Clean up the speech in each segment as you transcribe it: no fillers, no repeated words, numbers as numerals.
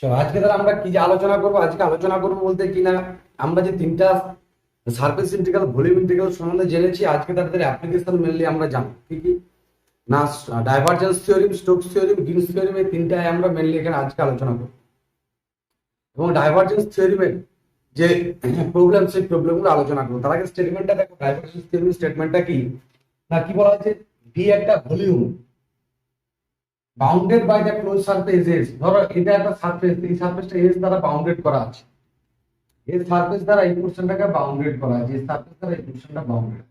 চলো আজকে তাহলে আমরা কি যে আলোচনা করবো, আজকে আলোচনা করবো বলতে কি না, আমরা যে তিনটা সারফেস ইন্টিগ্রাল ভলিউম ইন্টিগ্রাল সম্বন্ধে জেনেছি, আজকে তাদের অ্যাপ্লিকেশন মেনলি আমরা জানবো কি কি না। Divergence theorem, Stokes theorem, Greens theorem, এই তিনটায় আমরা মেনলি এখানে আজকে আলোচনা করবো। এবং ডাইভারজেন্স থিওরিমের যে প্রবলেম, সেই প্রবলেমগুলো আলোচনা করবো। তার আগে স্টেটমেন্টটা দেখো, ডাইভারজেন্স থিওরিম স্টেটমেন্টটা কি না, কি বলা হয়েছে, ভি একটা volume bounded by the close surface S. ধরো এটা একটা সারফেস, এই সারফেসটা এস দ্বারা বাউন্ডেড করা আছে, এই সারফেস দ্বারা এই পোরশনটাকে বাউন্ডেড করা আছে, এই সারফেস দ্বারা এই পোরশনটা বাউন্ডেড।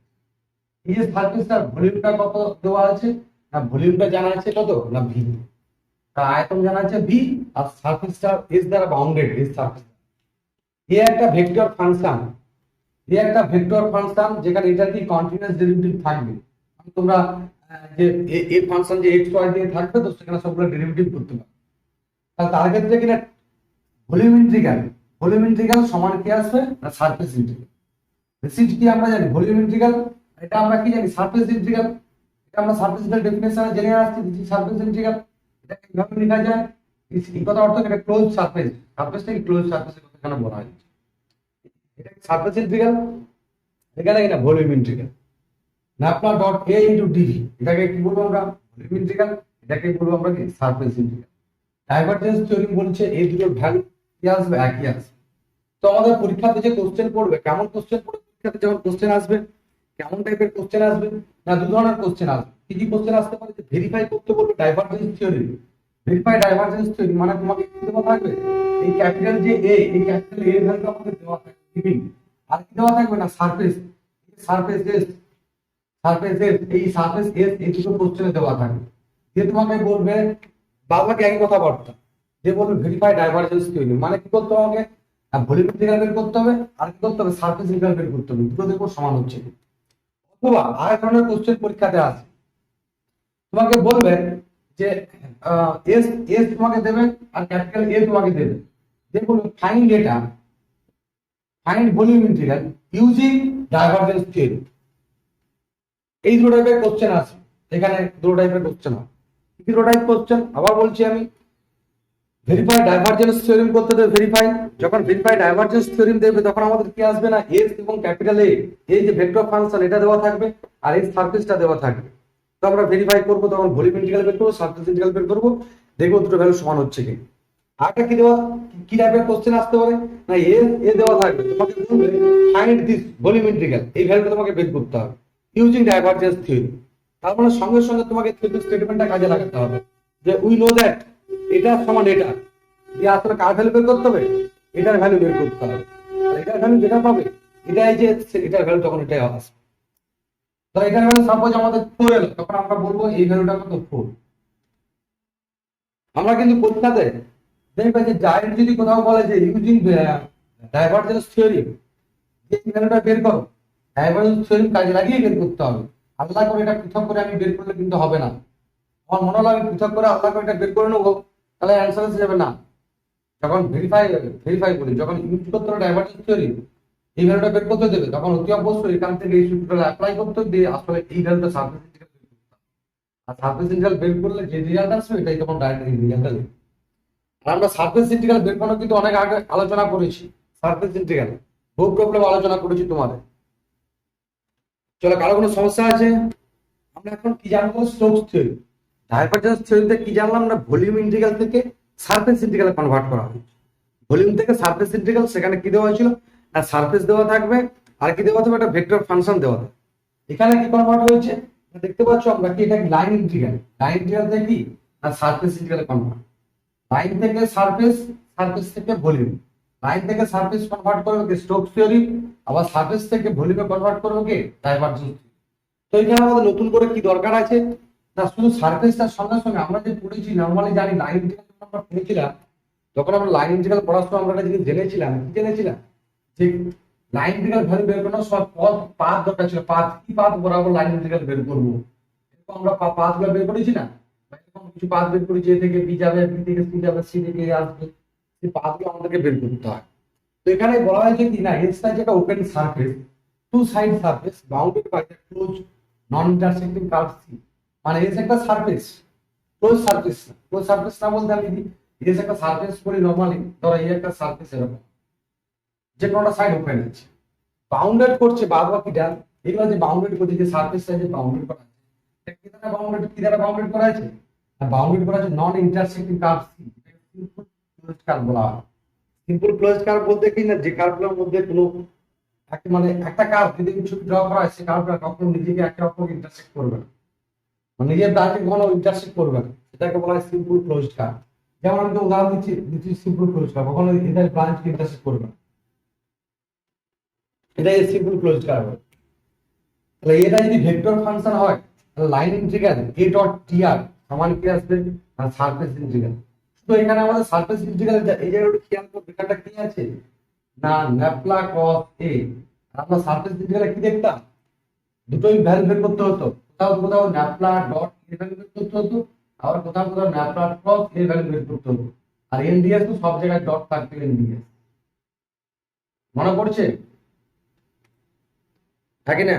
এই যে সারফেসটার ভলিউমটা কত দেওয়া আছে না, ভলিউমটা জানা আছে কত না ভি, তার আয়তন জানা আছে ভি, আর সারফেসটা এস দ্বারা বাউন্ডেড, এই সারফেস এ একটা ভেক্টর ফাংশন, এ একটা ভেক্টর ফাংশন যেখানে এটা কি কন্টিনিউয়াস ডেরিভেটিভ থাকবে। তোমরা যে এ ফাংশন যে এক্স ওয়াই দিয়ে থাকবে, তো সেখানে সবগুলো ডেরিভেটিভ করতে পারবে। তাহলে তার ক্ষেত্রে কিনা ভলিউম ইন্টিগ্রাল, ভলিউম ইন্টিগ্রাল সমান কি আসবে না সারফেস ইন্টিগ্রাল। বেসিক কি আমরা জানি ভলিউম ইন্টিগ্রাল, এটা আমরা কি জানি সারফেস ইন্টিগ্রাল। এটা আমরা সারফেস ইন্টিগ্রাল ডেফিনেশনে জেনে আসছি, দিস সারফেস ইন্টিগ্রাল। এটা কিভাবে লেখা যায়, এই কথা অর্থ এটা ক্লোজ সারফেস, সারফেসটা কি ক্লোজ সারফেসের কথা এখানে বলা হয়েছে। এটা সারফেস ইন্টিগ্রাল, এখানে কিনা volume integral. Nabla dot A into dV, এটাকে কি বলবো আমরা ভলিউম ইন্টিগ্রাল, এটাকে বলবো আমরা কি সারফেস ইন্টিগ্রাল। ডাইভারজেন্স থিওরেম বলছে এই দুটোর ভ্যালু কি আসবে, একই আসবে। তো আমাদের পরীক্ষাতে যে কোশ্চেন পড়বে, কেমন কোশ্চেন পড়বে পরীক্ষাতে যখন কোশ্চেন আসবে, কেমন টাইপের কোশ্চেন আসবে না, দু ধরনের কোশ্চেন আসবে। কি কি কোশ্চেন আসতে পারে, যে ভেরিফাই করতে বলবে divergence theory. Verify divergence theory মানে তোমাকে কি দেওয়া থাকবে, এই ক্যাপিটাল যে এ, এই ক্যাপিটাল এ এর ভ্যালু আমাদের দেওয়া থাকবে গিভিং। আর কি দেওয়া থাকবে না surface, surface S, surface S, এই সারফেস এস, এই দুটো কোশ্চেনে দেওয়া থাকবে। যে তোমাকে বলবে বাবাকে একই কথাবার্তা, যে বলবে ভেরিফাই ডাইভারজেন্স থিওরি মানে কি করতে হবে, ভলিউম ইন্টিগ্রাল বের করতে হবে, আর কি করতে হবে সারফেস ইন্টিগ্রাল বের করতে হবে, দুটো দেখো সমান হচ্ছে। অথবা আরেক ধরনের কোশ্চেন পরীক্ষাতে আসে, তোমাকে বলবে যে এস, এস তোমাকে দেবে আর ক্যাপিটাল এ তোমাকে দেবে, যে বলবে find data, find volume integral using divergence theory. এই দুটো টাইপের কোশ্চেন আছে এখানে, দুটো টাইপের কোশ্চেন হয়। কি দুটো টাইপ কোশ্চেন আবার বলছি আমি, ভেরিফাই ডাইভারজেন্স থিওরেম করতে দেবে ভেরিফাই, যখন ভেরিফাই ডাইভারজেন্স থিওরেম দেবে তখন আমাদের কি আসবে না এস এবং ক্যাপিটাল এ, এই যে ভেক্টর ফাংশন এটা দেওয়া থাকবে, আর এই সারফেসটা দেওয়া থাকবে। তো আমরা ভেরিফাই করবো, তখন ভলিউম ইন্টিগ্রাল বের করবো, সারফেস ইন্টিগ্রাল বের করবো, দেখবো দুটো ভ্যালু সমান হচ্ছে কি। আরেকটা কি দেওয়া, কি টাইপের কোশ্চেন আসতে পারে না, এ দেওয়া থাকবে, তোমাকে বলবে ফাইন্ড দিস ভলিউম ইন্টিগ্রাল, এই ভ্যালুটা তোমাকে বের করতে হবে ইউজিং ডাইভারজেন্স থিওরি। তার মানে সঙ্গে সঙ্গে তোমাকে থিওরি স্টেটমেন্টটা কাজে লাগাতে হবে, যে উই নো দ্যাট এটা সমান এটা, দিয়ে আসলে কার ভ্যালু বের করতে হবে, এটার ভ্যালু বের করতে হবে। আর এটার ভ্যালু যেটা পাবে এটাই যে এটার ভ্যালু, তখন এটাই আসবে। তাহলে এটার ভ্যালু সাপোজ আমাদের 4 এলো, তখন আমরা বলবো এই ভ্যালুটা কত 4। আমরা কিন্তু পরীক্ষাতে দেখবে যে ডাইরেক্ট যদি কোথাও বলে যে ইউজিং ডাইভারজেন্স থিওরি, এই ভ্যালুটা বের করো, ডাইভারজেন্স থিওরি কাজে লাগিয়ে বের করতে হবে। আলাদা করে এটা পৃথক করে আমি বের করলে কিন্তু হবে না। আমার মনে হলো আমি পৃথক করে আলাদা করে এটা বের করে নেবো, তাহলে অ্যান্সার এসে যাবে না। যখন ভেরিফাই, ভেরিফাই করি যখন ইউজ করতে হবে ডাইভারজেন্স থিওরি, এই ভ্যালুটা বের করতে দেবে, তখন অতি অবশ্যই এখান থেকে এই সূত্রটা অ্যাপ্লাই করতে দিয়ে আসলে এই ভ্যালুটা সারফেস ইন্টিগ্রাল বের করতে হবে। আর সারফেস ইন্টিগ্রাল বের করলে যে রেজাল্ট আসবে এটাই তখন ডাইরেক্ট রেজাল্টটা দেবে। আর আমরা সারফেস ইন্টিগ্রাল বের করানো কিন্তু অনেক আগে আলোচনা করেছি, সারফেস ইন্টিগ্রাল বহু প্রবলেম আলোচনা করেছি তোমাদের। চলো, কারো কোনো সমস্যা আছে? আমরা এখন কি জানবো, স্টোকস থিওরি। ডাইভারজেন্স থিওরিতে কি জানলাম না, ভলিউম ইন্টিগ্রাল থেকে সারফেস ইন্টিগ্রালে কনভার্ট করা হয়েছে। ভলিউম থেকে সারফেস ইন্টিগ্রাল, সেখানে কি দেওয়া হয়েছিল না সারফেস দেওয়া থাকবে, আর কি দেওয়া থাকবে একটা ভেক্টর ফাংশন দেওয়া থাকবে। এখানে কি কনভার্ট হয়েছে দেখতে পাচ্ছ আমরা, কি এটা লাইন ইন্টিগ্রাল, লাইন ইন্টিগ্রাল থেকে কি না সারফেস ইন্টিগ্রালে কনভার্ট। লাইন থেকে সারফেস, সারফেস থেকে ভলিউম, লাইন থেকে সারফেস কনভার্ট করবে কি স্টোকস থিওরি, আবার সারফেস থেকে ভলিউমে কনভার্ট করবে কি ডাইভারজেন্স। তো এখানে আমাদের নতুন করে কি দরকার আছে না, শুধু সারফেসটার সঙ্গে সঙ্গে আমরা যে পড়েছি নরমালি জানি লাইন ইন্টিগ্রাল আমরা পড়েছিলাম, তখন আমরা লাইন ইন্টিগ্রাল পড়ার সময় আমরা একটা জিনিস জেনেছিলাম, কি জেনেছিলাম যে লাইন ইন্টিগ্রাল ভ্যালু বের করার সব পথ পাথ দরকার ছিল, পাথ কি পাথ বরাবর লাইন ইন্টিগ্রাল বের করবো, এরকম আমরা পাথগুলো বের করেছি না, এরকম কিছু পাথ বের করেছি, এ থেকে বি যাবে, বি থেকে সি যাবে, সি থেকে এ আসবে, এই পাথগুলো আমাদেরকে বের করতে হয়। তো এখানে বলা হয়েছে কি না, এক্স যেটা open surface, two side surface bounded by the close non intersecting curve C, মানে এস একটা surface, close surface, close surface না বলতে আমি এস একটা সারফেস করি নরমালি, ধরো এই একটা সারফেস এরকম, যে কোনোটা সাইড ওপেন আছে, বাউন্ডেড করছে বাদ বাকিটা, এগুলো যে বাউন্ডেড করছে, যে সারফেসটা যে বাউন্ডেড করা আছে, এটা কি দ্বারা বাউন্ডেড করা আছে? বাউন্ডেড করা আছে non intersecting curve C, simple closed curve বলা হয়। সিম্পল ক্লোজড কার্ভ বলতে কি না, যে কার্ভগুলোর মধ্যে কোনো মানে একটা কার্ভ যদি ছবি ড্র করা হয়, সেই কার্ভটা কখনো নিজেকে একে অপরকে ইন্টারসেক্ট করবে না, মানে নিজের দাঁড়িয়ে কখনো ইন্টারসেক্ট করবে না, সেটাকে বলা হয় সিম্পল ক্লোজড কার্ভ। যেমন আমি তো উদাহরণ দিচ্ছি সিম্পল ক্লোজড কার্ভ, কখনো এদের ব্রাঞ্চকে ইন্টারসেক্ট করবে না, এটাই সিম্পল ক্লোজড কার্ভ। তাহলে এটা যদি ভেক্টর ফাংশন হয়, তাহলে line integral A dot TR সমান কি আসবে? আর সারফেস ইন্টিগ্রাল। তো এখানে আমাদের সারফেস ইন্টিগ্রাল এই জায়গাটা খেয়াল করবে, এখানটা কি আছে না ন্যাপলা ক্রস এ। আমরা সারফেস ইন্টিগ্রালে কি দেখতাম, দুটোই ভ্যালু বের করতে হতো, কোথাও কোথাও ন্যাপলা ডট এ ভ্যালু বের করতে হতো, আবার কোথাও কোথাও ন্যাপলা ক্রস এ ভ্যালু বের করতে হতো। আর এনডিএস তো সব জায়গায় ডট থাকবে, এনডিএস মনে পড়ছে থাকে না?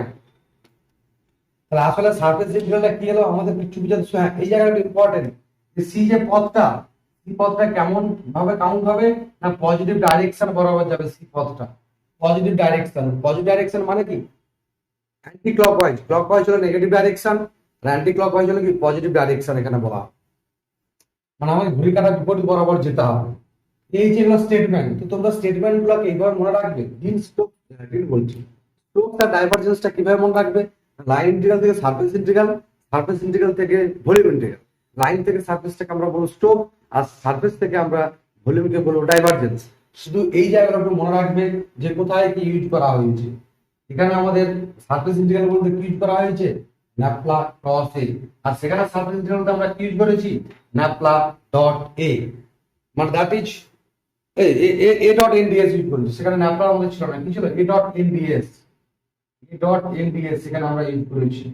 তাহলে আসলে সারফেস ইন্টিগ্রালটা কি হলো আমাদের কিছু বুঝাতে, এই জায়গাটা ইম্পর্টেন্ট, যে সি যে পথটা, সি পথটা কেমন ভাবে কাউন্ট হবে না পজিটিভ ডাইরেকশন বরাবর যাবে। সি পথটা পজিটিভ ডাইরেকশন, পজিটিভ ডাইরেকশন মানে কি অ্যান্টি ক্লকওয়াইজ, ক্লকওয়াইজ হলো নেগেটিভ ডাইরেকশন, আর অ্যান্টি ক্লকওয়াইজ হলো কি পজিটিভ ডাইরেকশন। এখানে বলা মানে আমাকে ঘড়ি কাঁটার বিপরীত বরাবর যেতে হবে। এই যে স্টেটমেন্ট, তো তোমরা স্টেটমেন্ট গুলোকে এইভাবে মনে রাখবে। গ্রীন স্টোক বলছি, স্টোকস আর ডাইভারজেন্সটা কিভাবে মনে রাখবে? লাইন ইন্টিগ্রাল থেকে সারফেস ইন্টিগ্রাল, সারফেস ইন্টিগ্রাল থেকে ভলিউম ইন্টিগ্রাল, লাইন থেকে সারফেসটাকে আমরা বলবো স্টোক, আর সারফেস থেকে আমরা ভলিউমকে বলবো ডাইভারজেন্স। শুধু এই জায়গাটা মনে রাখবে যে কোথায় কি ইউজ করা হয়েছে। এখানে আমাদের সারফেস ইন্টিগ্রাল বলতে কি ইউজ করা হয়েছে? ন্যাপলা ক্রস এ। আর সেখানে সারফেস ইন্টিগ্রালতে আমরা কি ইউজ করেছি? ন্যাপলা ডট এ, মানে that is A dot NDS use করেছি। সেখানে ন্যাপলা আমাদের ছিল না, কি ছিল? A dot NDS, A dot NDS সেখানে আমরা ইউজ করেছি।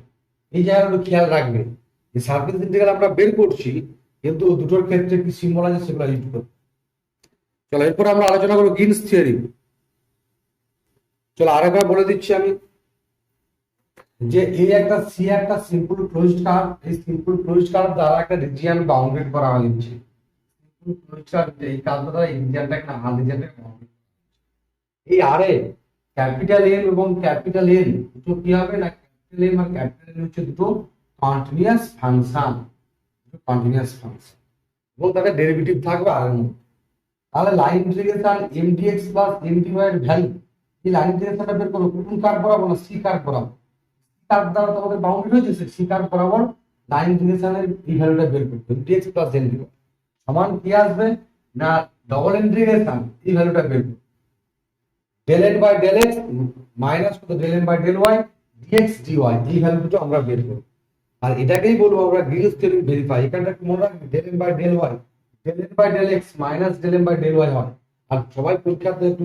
এই জায়গাটা খেয়াল রাখবে, যে সারফেস ইন্টিগ্রাল আমরা বের করছি, কিন্তু দুটোর ক্ষেত্রে কি সিম্বল আছে সেগুলো ইউজ করব। চলো এরপর আমরা আলোচনা করবো গ্রিনস থিওরি। চলো আরেকবার বলে দিচ্ছি আমি, যে এই একটা সি একটা সিম্পল ক্লোজড কার্ভ, এই সিম্পল ক্লোজড কার্ভ দ্বারা একটা রিজিয়ন বাউন্ডেড করা হয়েছে। সিম্পল ক্লোজড কার্ভ এই কার্ভটা দ্বারা এই রিজিয়নটাকে না আর রিজিয়নটাকে বাউন্ডেড, এই আরে ক্যাপিটাল এন এবং ক্যাপিটাল এন দুটো কি হবে না, ক্যাপিটাল এন আর ক্যাপিটাল এন হচ্ছে দুটো কন্টিনিউয়াস ফাংশন, দুটো কন্টিনিউয়াস ফাংশন এবং তাদের ডেরিভেটিভ থাকবে আর এর মধ্যে। তাহলে line integration mdx plus mdy এর ভ্যালু, এই লাইন ইন্টিগ্রেশনটা বের করো কোন কার্ভ বরাবর না সি কার্ভ বরাবর। সি কার্ভ দ্বারা তোমাদের বাউন্ডেড হয়েছে, সি কার্ভ বরাবর লাইন ইন্টিগ্রেশনের এই ভ্যালুটা বের করতে mdx প্লাস mdy সমান কি আসবে না ডবল ইন্টিগ্রেশন এই ভ্যালুটা বের করতে del n by del x minus কত del n by del y dx dy, এই ভ্যালু দুটো আমরা বের করব। আর এটাকেই বলবো আমরা গ্রিনস থিওরি ভেরিফাই। এখানটা মনে রাখবে del n by del y, del n by del x minus del n by del y হয়। আর সবাই পরীক্ষাতে একটু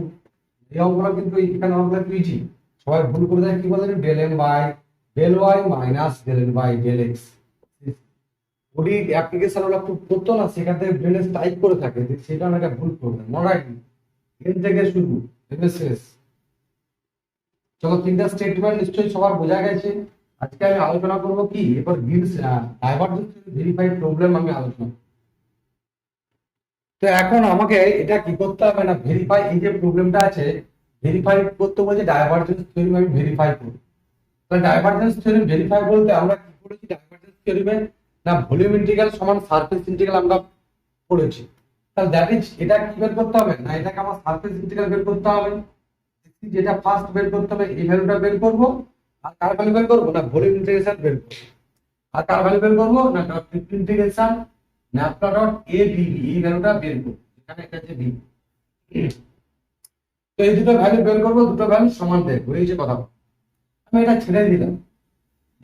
এই অঙ্কটা কিন্তু এখানে অঙ্কটা কি হয়েছে, সবাই ভুল করে দেয়, কি বলে del n by del y minus del n by del x। OD application ওরা খুব করতো না, সেখান থেকে ব্রেনে টাইপ করে থাকে, সেটা অনেকটা ভুল করবে। মনে রাখবি এন থেকে শুরু শেষ। চলো তিনটা স্টেটমেন্ট নিশ্চয়ই সবার বোঝা গেছে। আজকে আমি আলোচনা করব কি এরপর গ্রিনস ডাইভারজেন্স ভেরিফাই প্রবলেম আমি আলোচনা। তো এখন আমাকে এটা কি করতে হবে না ভেরিফাই, এই যে প্রবলেমটা আছে ভেরিফাই করতে বলছে ডাইভারজেন্স থিওরি আমি ভেরিফাই করব। তাহলে ডাইভারজেন্স থিওরি ভেরিফাই বলতে আমরা কি করেছি, ডাইভারজেন্স থিওরিমে না ভলিউম ইন্টিগ্রাল সমান সারফেস ইন্টিগ্রাল আমরা পড়েছি। তাহলে দ্যাট ইজ এটা কি বের করতে হবে না, এটাকে আমার সারফেস ইন্টিগ্রাল বের করতে হবে। যেটা ফার্স্ট বের করতে হবে এই ভ্যালুটা বের করব, আর কার ভ্যালু বের করব না ভলিউম ইন্টিগ্রেশন বের করব। আর কার ভ্যালু বের করব না dot integration nabla dot A B এই ভ্যালুটা বের করব। এখানে এটা হচ্ছে বি। তো এই দুটো ভ্যালু বের করব, দুটো ভ্যালু সমান দেখব, এই যে কথা। আমি এটা ছেড়ে দিলাম।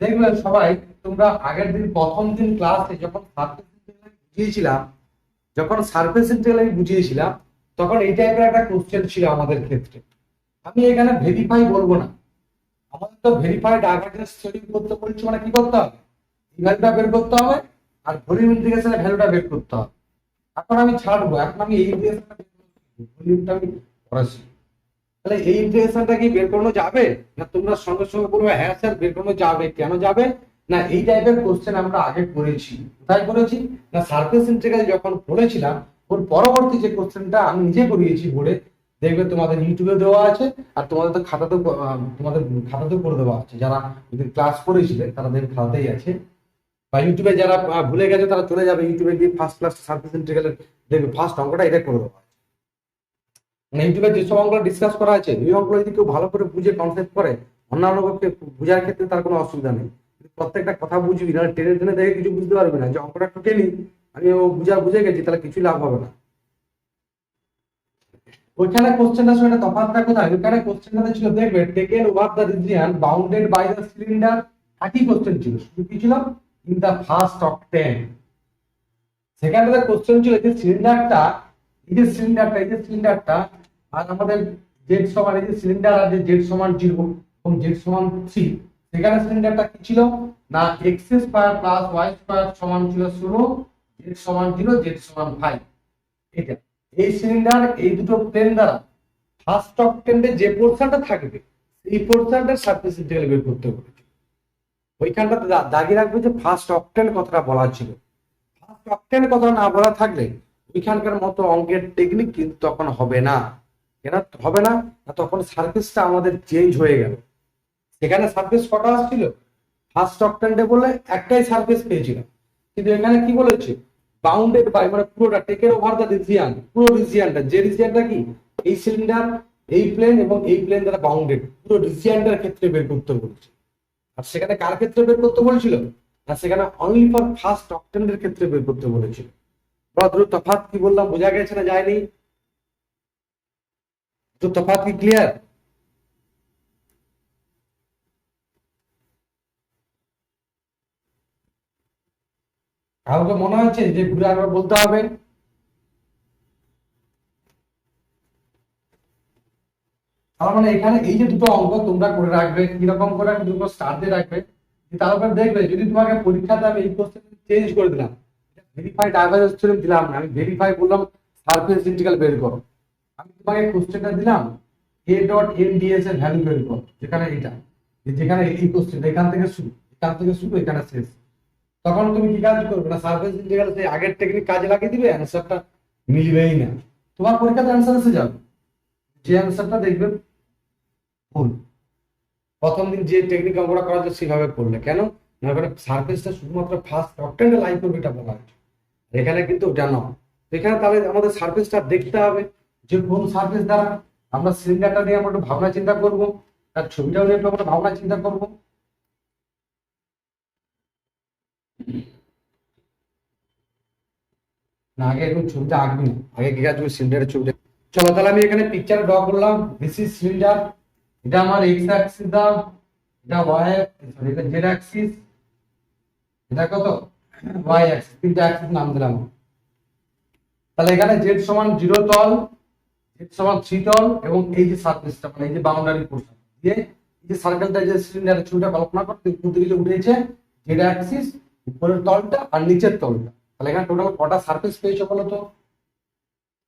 দেখবে সবাই তোমরা আগের দিন প্রথম দিন ক্লাসে যখন সারফেস ইন্টিগ্রাল বুঝিয়েছিলাম, তখন এই টাইপের একটা কোশ্চেন ছিল আমাদের ক্ষেত্রে। আমি এখানে ভেরিফাই বলবো না, আমাদের তো ভেরিফাই ডাইভারজেন্স থিওরি করতে বলছি, মানে কি করতে হবে এই ভ্যালুটা বের করতে হবে আর ভলিউম ইন্টিগ্রেশনের ভ্যালুটা বের করতে হবে। এখন আমি ছাড়বো, এখন আমি এই ইন্টিগ্রেশনটা ভলিউমটা আমি করাচ্ছি। তাহলে এই ইন্টিগ্রেশনটা কি বের করানো যাবে না তোমরা সঙ্গে সঙ্গে বলবে হ্যাঁ স্যার বের করানো যাবে। কেন যাবে না, এই টাইপের কোশ্চেন আমরা আগে করেছি। কোথায় করেছি না সারফেস ইন্টিগ্রাল যখন পড়েছিলাম ওর পরবর্তী যে কোশ্চেনটা আমি নিজে করিয়েছি বোর্ডে, দেখবে তোমাদের ইউটিউবে দেওয়া আছে, আর তোমাদের তো খাতাতেও তোমাদের খাতাতেও করে দেওয়া আছে। যারা ক্লাস করেছিলে তারা দেখবে খাতাতেই আছে, বা ইউটিউবে যারা ভুলে গেছে তারা চলে যাবে ইউটিউবে গিয়ে ফার্স্ট ক্লাস সার্ভিস ইন্টিগ্রালের দেখবে ফার্স্ট অঙ্কটা এটা করে দেওয়া আছে। মানে ইউটিউবে যেসব অঙ্কগুলো ডিসকাস করা আছে এই অঙ্কগুলো যদি কেউ ভালো করে বুঝে কনসেপ্ট করে, অন্যান্য বোঝার ক্ষেত্রে তার কোনো অসুবিধা নেই। প্রত্যেকটা কথা বুঝবি না, টেনে টেনে দেখে কিছু বুঝতে পারবি না, যে অঙ্কটা একটু টেনি আমি ও বুঝে গেছি, তাহলে কিছুই লাভ হবে না। ওইখানে কোশ্চেনটা শুনে তফাৎটা কোথায়? ওইখানে কোশ্চেনটা ছিল দেখবে taken over the region bounded by the cylinder. একই কোশ্চেন ছিল, শুধু কি ছিল? In the first octant. সেখানে কোশ্চেন ছিল যে সিলিন্ডারটা, এই যে সিলিন্ডারটা আর আমাদের জেড সমান, এই যে সিলিন্ডার আর জেড সমান 0 এবং জেড সমান 3, সেখানে সিলিন্ডারটা কি ছিল না X square plus Y square সমান ছিল 16, জেড সমান 0, জেড সমান 5। এটা এই সিলিন্ডার এই দুটো প্লেন দ্বারা ফার্স্ট অক্টেন্টে যে পোরশনটা থাকবে এই পোরশনটার সারফেস ইন্টিগ্রাল বের করতে বলেছে। ওইখানটাতে দাগিয়ে রাখবে যে ফার্স্ট অক্টেন কথাটা বলা ছিল। ফার্স্ট অক্টেন কথা না বলা থাকলে ওইখানকার মতো অঙ্কের টেকনিক কিন্তু তখন হবে না। কেন হবে না? তখন সারফেসটা আমাদের চেঞ্জ হয়ে গেল। সেখানে সারফেস কটা আসছিল? ফার্স্ট অক্টেন্টে বলে একটাই সারফেস পেয়েছিল, কিন্তু এখানে কি বলেছে বাউন্ডেড বাই, মানে পুরোটা টেকেন ওভার দ্য রিজিয়ন, পুরো রিজিয়নটা, যে রিজিয়নটা কি এই সিলিন্ডার এই প্লেন এবং এই প্লেন দ্বারা বাউন্ডেড, পুরো রিজিয়নটার ক্ষেত্রে বের করতে বলেছে। আর সেখানে কার ক্ষেত্রে বের করতে বলেছিল? আর সেখানে অনলি ফর ফার্স্ট অক্টেন্টের ক্ষেত্রে বের করতে বলেছিল। দ্রুত তফাৎ কি বললাম বোঝা গেছে না যায়নি? তো তফাৎ কি ক্লিয়ার? কাউকে মনে হচ্ছে যে ঘুরে আবার বলতে হবে? তার মানে এখানে এই যে দুটো অঙ্ক তোমরা করে রাখবে, কিরকম করে দুটো স্টার দিয়ে রাখবে, তারপর দেখবে যদি তোমাকে পরীক্ষাতে আমি এই কোশ্চেন চেঞ্জ করে দিলাম, ভেরিফাই ডাইভারজেন্স থিওরেম দিলাম না, আমি ভেরিফাই বললাম সারফেস ইন্টিগ্রাল বের করো, আমি তোমাকে কোশ্চেনটা দিলাম a ডট n ds এর ভ্যালু বের করো, যেখানে এটা, যেখানে এই কোশ্চেন এখান থেকে শুরু এখানে শেষ, তখন তুমি কি কাজ করবে না সারফেস ইন্টিগ্রাল সেই আগের টেকনিক কাজে লাগিয়ে দিবে, অ্যানসারটা মিলবেই না, তোমার পরীক্ষাতে অ্যানসার এসে যাবে, যে অ্যানসারটা দেখবে ভুল। প্রথম দিন যে টেকনিক আমরা করা যায় সেভাবে করলে কেন না, ওখানে সারফেসটা শুধুমাত্র ফার্স্ট অক্টেন্টে লাইন করবে এটা বলা হয়েছে, এখানে কিন্তু ওটা নয়। এখানে তাহলে আমাদের সারফেসটা দেখতে হবে যে কোন সারফেস দ্বারা আমরা সিলিন্ডারটা নিয়ে আমরা একটু ভাবনা চিন্তা করবো, তার ছবিটাও নিয়ে একটু আমরা ভাবনা চিন্তা করবো। না আগে এখন ছবিটা আঁকবি না, আগে কি তুমি সিলিন্ডারের ছবিটা। চলো তাহলে আমি এখানে পিকচার ড্র করলাম, দিস ইজ সিলিন্ডার, এটা আমার এক্স অ্যাক্সিস দাও, এটা ওয়াই সরি এটা জেড অ্যাক্সিস, এটা কত ওয়াই অ্যাক্সিস, তিনটা অ্যাক্সিস নাম দিলাম। তাহলে এখানে জেড সমান 0 তল, জেড সমান 3 তল, এবং এই যে সারফেসটা মানে এই যে বাউন্ডারি পোরশন দিয়ে এই যে সার্কেলটা যে সিলিন্ডারের ছবিটা কল্পনা করতে উপর দিকে উঠেছে জেড অ্যাক্সিস, উপরের তলটা আর নিচের তলটা। তাহলে এখানে টোটাল কটা সারফেস পেয়েছো বলো তো?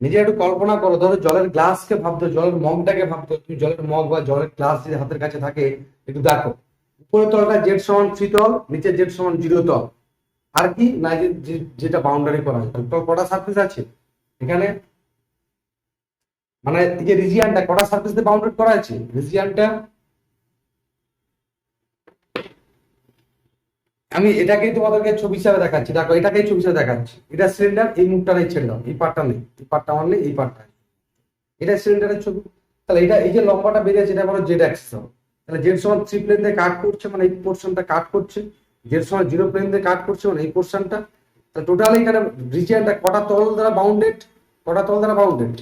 নিজে একটু কল্পনা করো, ধরো জলের গ্লাসকে ভাবতো, জলের মগটাকে ভাবতো, তুমি জলের মগ বা জলের গ্লাস যদি হাতের কাছে থাকে একটু দেখো, উপরের তলটা জেড সমান 3 তল, নিচে জেড সমান 0 তল, আর কি না যেটা বাউন্ডারি করা হয়, টোটাল কটা সারফেস আছে এখানে? মানে এই যে রিজিয়নটা কটা সারফেস দিয়ে বাউন্ডেড করা আছে, রিজিয়নটা আমি এটাকেই তোমাদেরকে ছবি হিসাবে দেখাচ্ছি, দেখো এটাকেই ছবি হিসাবে দেখাচ্ছি, এটা সিলিন্ডার, এই মুখটা নেই ছেড়ে দাও, এই পার্টটা নেই, এই পার্টটা আমার নেই, এই পার্টটা, এটা সিলিন্ডারের ছবি। তাহলে এটা এই যে লম্বাটা বেরিয়েছে এটা বলো জেড অ্যাক্সিস হবে, তাহলে জেড সমান 3 প্লেন দিয়ে কাট করছে মানে এই পোরশনটা কাট করছে, জেড সমান 0 প্লেন দিয়ে কাট করছে মানে এই পোরশনটা। তাহলে টোটাল এখানে রিজিয়নটা কটা তল দ্বারা বাউন্ডেড, কটা তল দ্বারা বাউন্ডেড,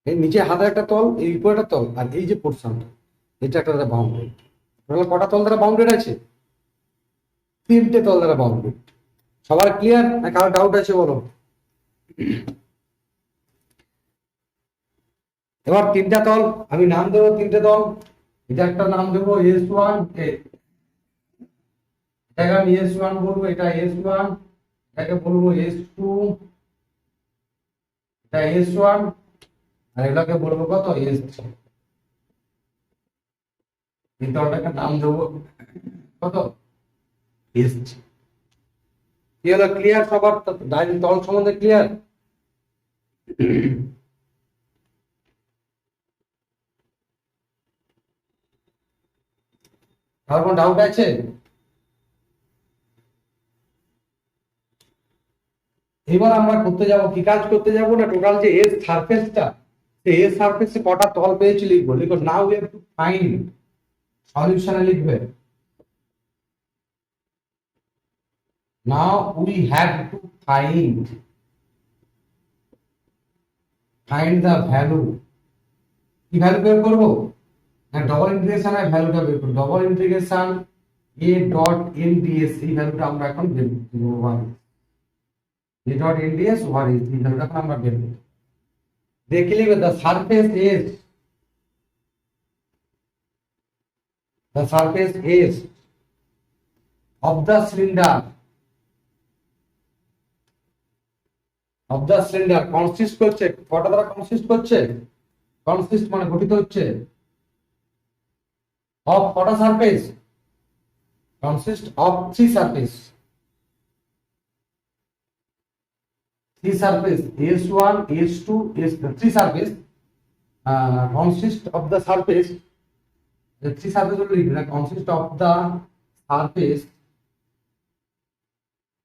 এই নিচে হাতের একটা তল, এই উপরে একটা তল, আর এই যে পোরশনটা এটা একটা দ্বারা বাউন্ডেড। টোটাল কটা তল দ্বারা বাউন্ডেড আছে? 3টে তল দ্বারা বাউন্ডেড। সবার ক্লিয়ার না কারো ডাউট আছে বলো? এবার 3টা তল আমি নাম দেবো, 3টে তল, এটা একটা নাম দেবো S1, এটাকে আমি S1 বলবো, এটা S1, এটাকে বলবো S2, এটা S1, আর এগুলোকে বলবো কত S3। এই তলটাকে নাম দেবো কত S3। কি হলো ক্লিয়ার সবার? তল সম্বন্ধে ক্লিয়ার? আর কোনো ডাউট আছে? এবার আমরা করতে যাব কি কাজ করতে যাব না, টোটাল যে এস সারফেসটা, সেই এস সারফেসে কটা তল পেয়েছি লিখবো। লিখো now we have to find, সলিউশনে লিখবে now we have to find the value. কি ভ্যালু বের করবো না, ডবল ইন্টিগ্রেশনে ভ্যালুটা বের করব। Double integration A dot n dS, এই ভ্যালুটা আমরা এখন বের করব। Over A dot n dS over S, এই ভ্যালুটা এখন আমরা বের করব। দেখে লিখবে the surface S, the surface is of the cylinder consist করছে কটা দ্বারা কনসিস্ট করছে, কনসিস্ট মানে গঠিত হচ্ছে অফ কটা surface, consist of three surface, s1 s2 s3 surface consist of the surface, three surface হলো লিখবে না, consist of the surface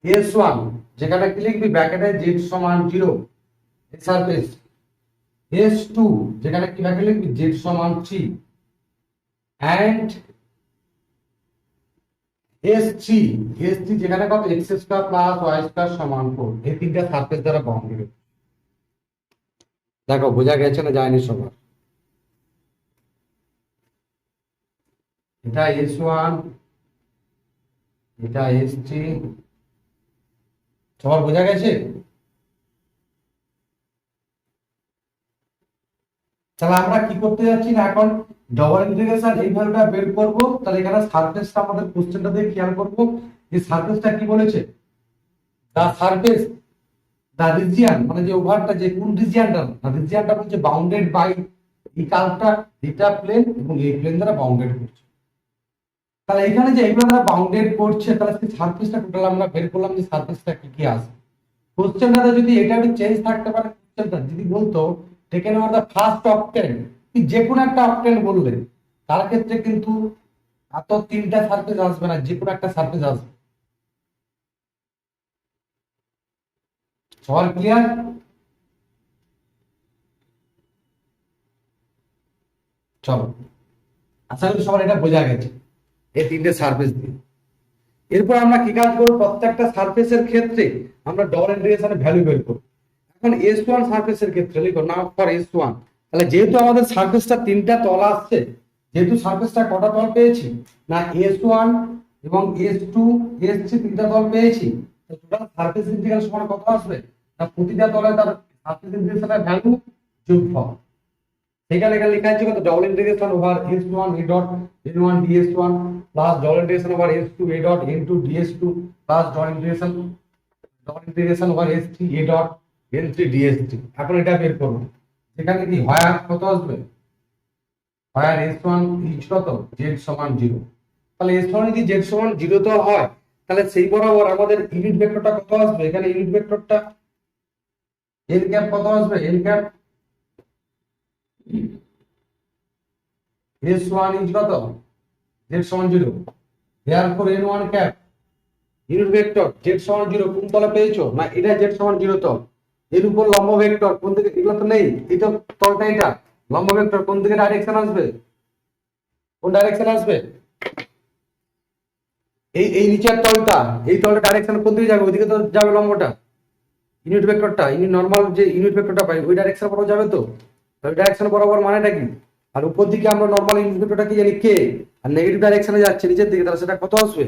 s1, যেখানে কি লিখবি ব্র্যাকেটে z সমান 0 এই সারফেস, s2 যেখানে কি ব্র্যাকেটে লিখবি z সমান 3 and s3 যেখানে কত x square plus y square সমান 4, এই তিনটা সারফেস দ্বারা বাউন্ডেড। দেখো বোঝা গেছে না যায়নি সবার? এটা s1, এটা s3, সবার বোঝা গেছে? তাহলে আমরা কি করতে যাচ্ছি না এখন, ডবল ইন্টিগ্রেশন এই ভ্যালুটা বের করব। তাহলে এখানে সারফেসটা আমাদের কোশ্চেনটা দিয়ে খেয়াল করব, এই সারফেসটা কি বলেছে, দা সারফেস দা রিজিয়ন, মানে যে ওভারটা যে কোন রিজিয়নটা, না রিজিয়নটা বলছে বাউন্ডেড বাই এই কার্ভটা, এটা প্লেন এবং এই প্লেন দ্বারা বাউন্ডেড করছে। তাহলে এখানে যে এইগুলো দ্বারা বাউন্ডেড করছে, তাহলে সেই সারফেসটা টোটাল আমরা বের করলাম যে সারফেসটা কি কি আছে। কোশ্চেনটাতে যদি এটা একটু চেঞ্জ থাকতে পারে, কোশ্চেনটা যদি বলতো taken over the first octane, যে কোনো একটা অক্টেন বললে, তার ক্ষেত্রে কিন্তু এত তিনটা সারফেস আসবে না, যে কোনো একটা সারফেস আসবে। সবার ক্লিয়ার? চলো, আশা করি সবার এটা বোঝা গেছে এই তিনটে সারফেস দিয়ে। এরপর আমরা কি কাজ করবো, প্রত্যেকটা সারফেসের ক্ষেত্রে আমরা ডবল ইন্টিগ্রেশনের ভ্যালু বের করবো। এখন s1 সারফেসের ক্ষেত্রে লিখো নাও ফর s1, তাহলে যেহেতু আমাদের সারফেসটা তিনটা তল আসছে, যেহেতু সারফেসটা কটা তল পেয়েছি না, s1 এবং s2 s3 তিনটা তল পেয়েছি, তো টোটাল সারফেস ইন্টিগ্রাল সমান কত আসবে না, প্রতিটা তলে তার সারফেস ইন্টিগ্রেশনের ভ্যালু যোগফল। সেখানে এখানে লেখা আছে কত, double integration over s1 a dot n1 ds1 plus double integration over s2 a dot n2 ds2 plus double integration over s3 a dot n3 ds3। এখন এটা বের করব, সেখানে কি হয় কত আসবে, হয় s1 ইজ কত z সমান 0। তাহলে s1 যদি z সমান 0 তো হয়, তাহলে সেই বরাবর আমাদের ইউনিট ভেক্টরটা কত আসবে, এখানে ইউনিট ভেক্টরটা n ক্যাপ কত আসবে, n ক্যাপ s1 ইজ কত z সমান 0, therefore n1 cap unit vector z সমান 0 কোন তলে পেয়েছো না, এটা z সমান 0 তল, এর উপর লম্ব ভেক্টর কোন দিকে, এগুলো তো নেই, এটা তলটা, এটা লম্ব ভেক্টর কোন দিকে ডাইরেকশন আসবে, কোন ডাইরেকশন আসবে, এই নিচের তলটা, এই তলটা ডাইরেকশন কোন দিকে যাবে, ওইদিকে তো যাবে লম্বটা, ইউনিট ভেক্টরটা, ইউনিট নরমাল যে ইউনিট ভেক্টরটা পাই ওই ডাইরেকশন বরাবর যাবে তো, ওই ডাইরেকশন বরাবর মানেটা কি, আর উপর দিকে আমরা নরমাল ইউনিট ভেক্টরটা কি জানি কে, আর নেগেটিভ ডাইরেকশনে যাচ্ছে নিচের দিকে, তাহলে সেটা কত আসবে